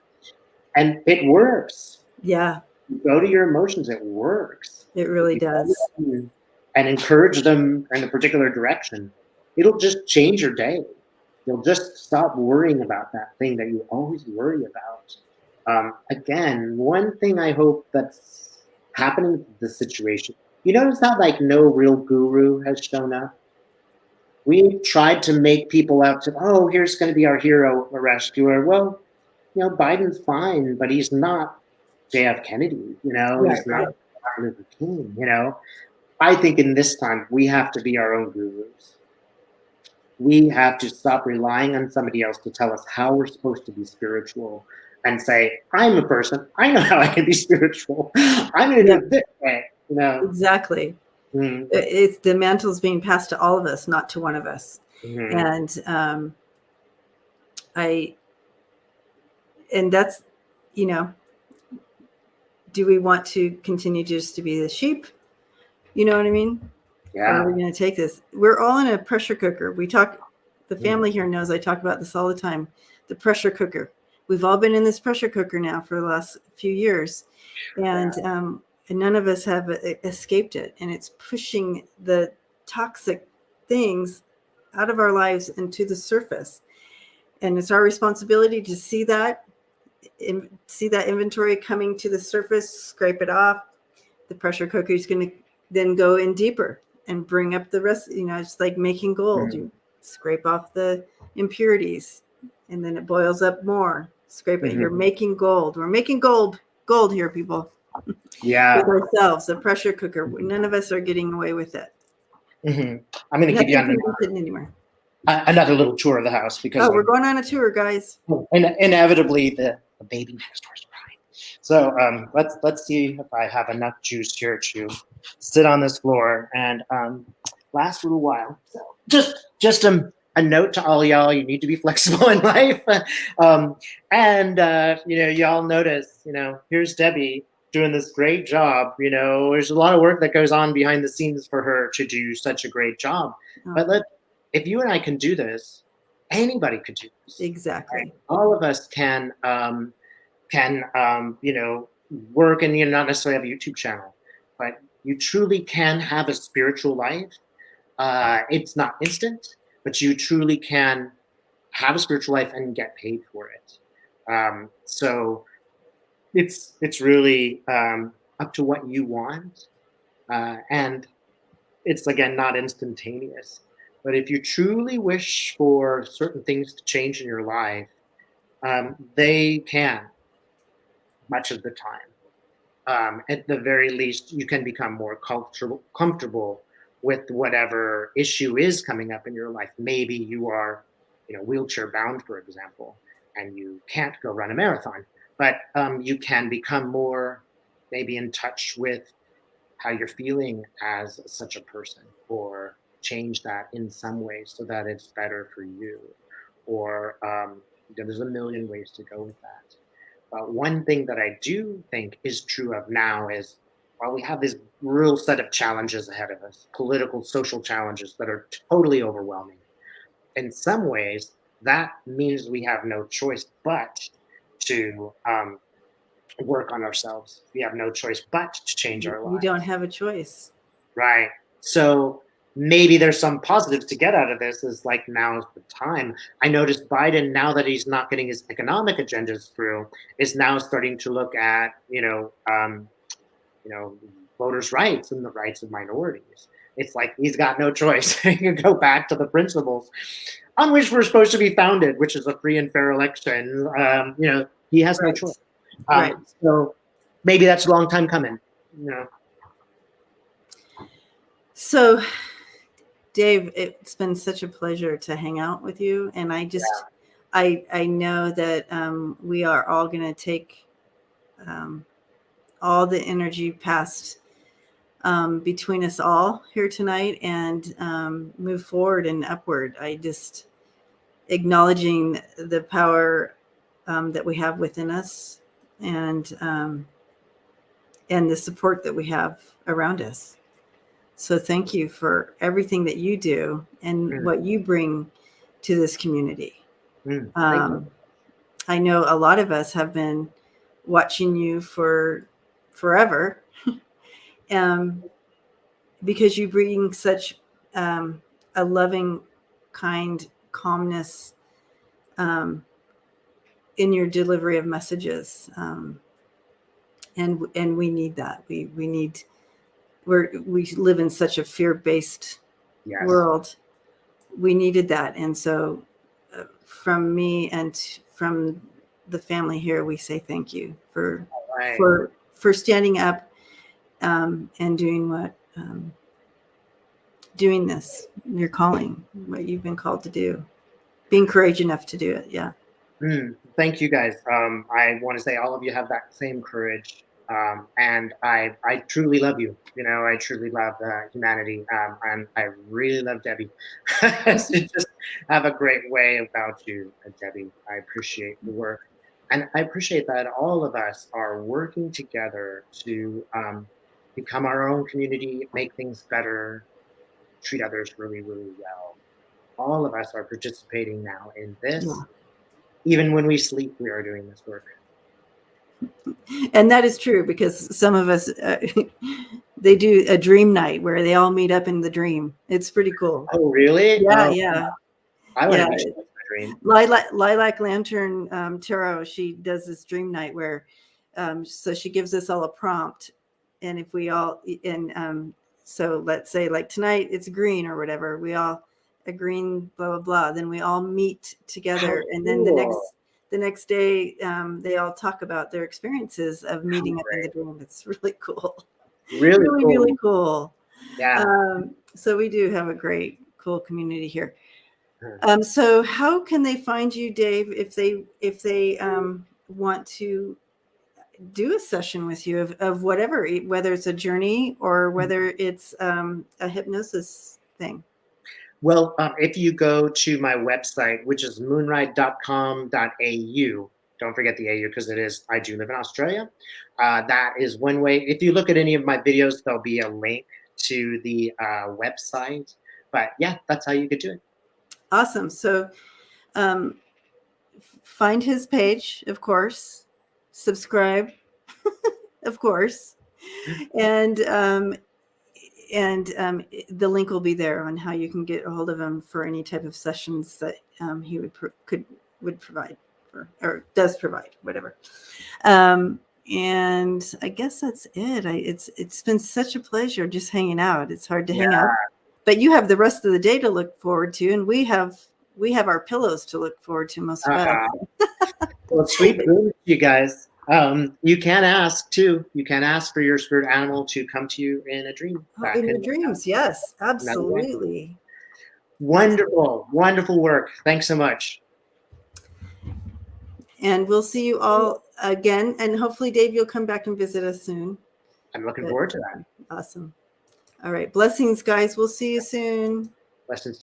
And it works. Yeah. You go to your emotions, it works. It really does. And encourage them in a particular direction. It'll just change your day. You'll just stop worrying about that thing that you always worry about. Again, one thing I hope that's happening with this situation, you notice how no real guru has shown up? We tried to make people out to, here's going to be our hero, a rescuer. Well, Biden's fine, but he's not J.F. Kennedy, he's not Martin Luther King, I think in this time, we have to be our own gurus. We have to stop relying on somebody else to tell us how we're supposed to be spiritual and say, I'm a person. I know how I can be spiritual. I'm going to do it this way, Exactly. It's the mantle's being passed to all of us, not to one of us. And that's, do we want to continue just to be the sheep? You know what I mean? Yeah. Or are we going to take this? We're all in a pressure cooker. The family here knows I talk about this all the time. The pressure cooker. We've all been in this pressure cooker now for the last few years. And none of us have escaped it. And it's pushing the toxic things out of our lives and to the surface. And it's our responsibility to see that inventory coming to the surface, scrape it off. The pressure cooker is going to then go in deeper and bring up the rest. It's like making gold. You scrape off the impurities and then it boils up more. Scrape it. Mhm. You're making gold. We're making gold here, people. Yeah. With ourselves, a pressure cooker. None of us are getting away with it. I'm going to give you Nothing can be hidden anymore. another little tour of the house because we're going on a tour, guys. Inevitably the baby next door is crying. So let's see if I have enough juice here to sit on this floor and last a little while. So just a note to all y'all: you need to be flexible in life. Y'all notice, here's Debbie doing this great job. There's a lot of work that goes on behind the scenes for her to do such a great job. But if you and I can do this, anybody could do this. Exactly. Right? All of us can work and not necessarily have a YouTube channel, but you truly can have a spiritual life. It's not instant, but you truly can have a spiritual life and get paid for it. So it's really up to what you want, and it's again not instantaneous. But if you truly wish for certain things to change in your life, they can, much of the time. At the very least, you can become more comfortable with whatever issue is coming up in your life. Maybe you are, wheelchair bound, for example, and you can't go run a marathon, but you can become more maybe in touch with how you're feeling as such a person, or change that in some ways so that it's better for you. Or there's a million ways to go with that. But one thing that I do think is true of now is, while we have this real set of challenges ahead of us, political, social challenges that are totally overwhelming, in some ways, that means we have no choice but to work on ourselves. We have no choice but to change our lives. We don't have a choice. Right. So maybe there's some positives to get out of this, is like, now's the time. I noticed Biden, now that he's not getting his economic agendas through, is now starting to look at, voters' rights and the rights of minorities. It's like he's got no choice. He can go back to the principles on which we're supposed to be founded, which is a free and fair election. He has no choice. Right. So maybe that's a long time coming. So, Dave, it's been such a pleasure to hang out with you, and I just, I know that we are all going to take all the energy past between us all here tonight and move forward and upward. I just acknowledging the power that we have within us, and the support that we have around us. So thank you for everything that you do and what you bring to this community. I know a lot of us have been watching you for forever, because you bring such a loving, kind calmness in your delivery of messages, and we need that. We live in such a fear-based world. We needed that, and so from me and from the family here, we say thank you for standing up and doing doing this, your calling, what you've been called to do, being courageous enough to do it. Yeah. Thank you, guys. I want to say all of you have that same courage. And I truly love you. I truly love humanity. And I really love Debbie. You just have a great way about you, Debbie. I appreciate the work. And I appreciate that all of us are working together to become our own community, make things better, treat others really, really well. All of us are participating now in this. Yeah. Even when we sleep, we are doing this work. And that is true, because some of us, they do a dream night where they all meet up in the dream. It's pretty cool. Oh, really? Yeah, yeah. I want to be in my dream. Lilac Lantern Tarot, she does this dream night where, so she gives us all a prompt. And if we all, so let's say like tonight it's green or whatever, we all a green, blah, blah, blah. Then we all meet together. And then the the next day, they all talk about their experiences of meeting up in the dream. It's really cool. Really cool. Really cool. Yeah. So we do have a great, cool community here. So how can they find you, Dave, if they want to do a session with you of whatever, whether it's a journey or whether it's a hypnosis thing? Well, if you go to my website, which is moonride.com.au, don't forget the AU because I do live in Australia. That is one way. If you look at any of my videos, there'll be a link to the website. But yeah, that's how you could do it. Awesome. So find his page, of course, subscribe, of course, and the link will be there on how you can get a hold of him for any type of sessions that he would provide for, or does provide, whatever. And I guess that's it. It's been such a pleasure just hanging out. It's hard to hang out, but you have the rest of the day to look forward to, and we have our pillows to look forward to most of us. Well, sweet dreams, you guys. You can ask too. You can ask for your spirit animal to come to you in a dream. In your dreams, yes, absolutely. Wonderful, wonderful work. Thanks so much. And we'll see you all again. And hopefully, Dave, you'll come back and visit us soon. I'm looking forward to that. Awesome. All right. Blessings, guys. We'll see you soon. Blessings.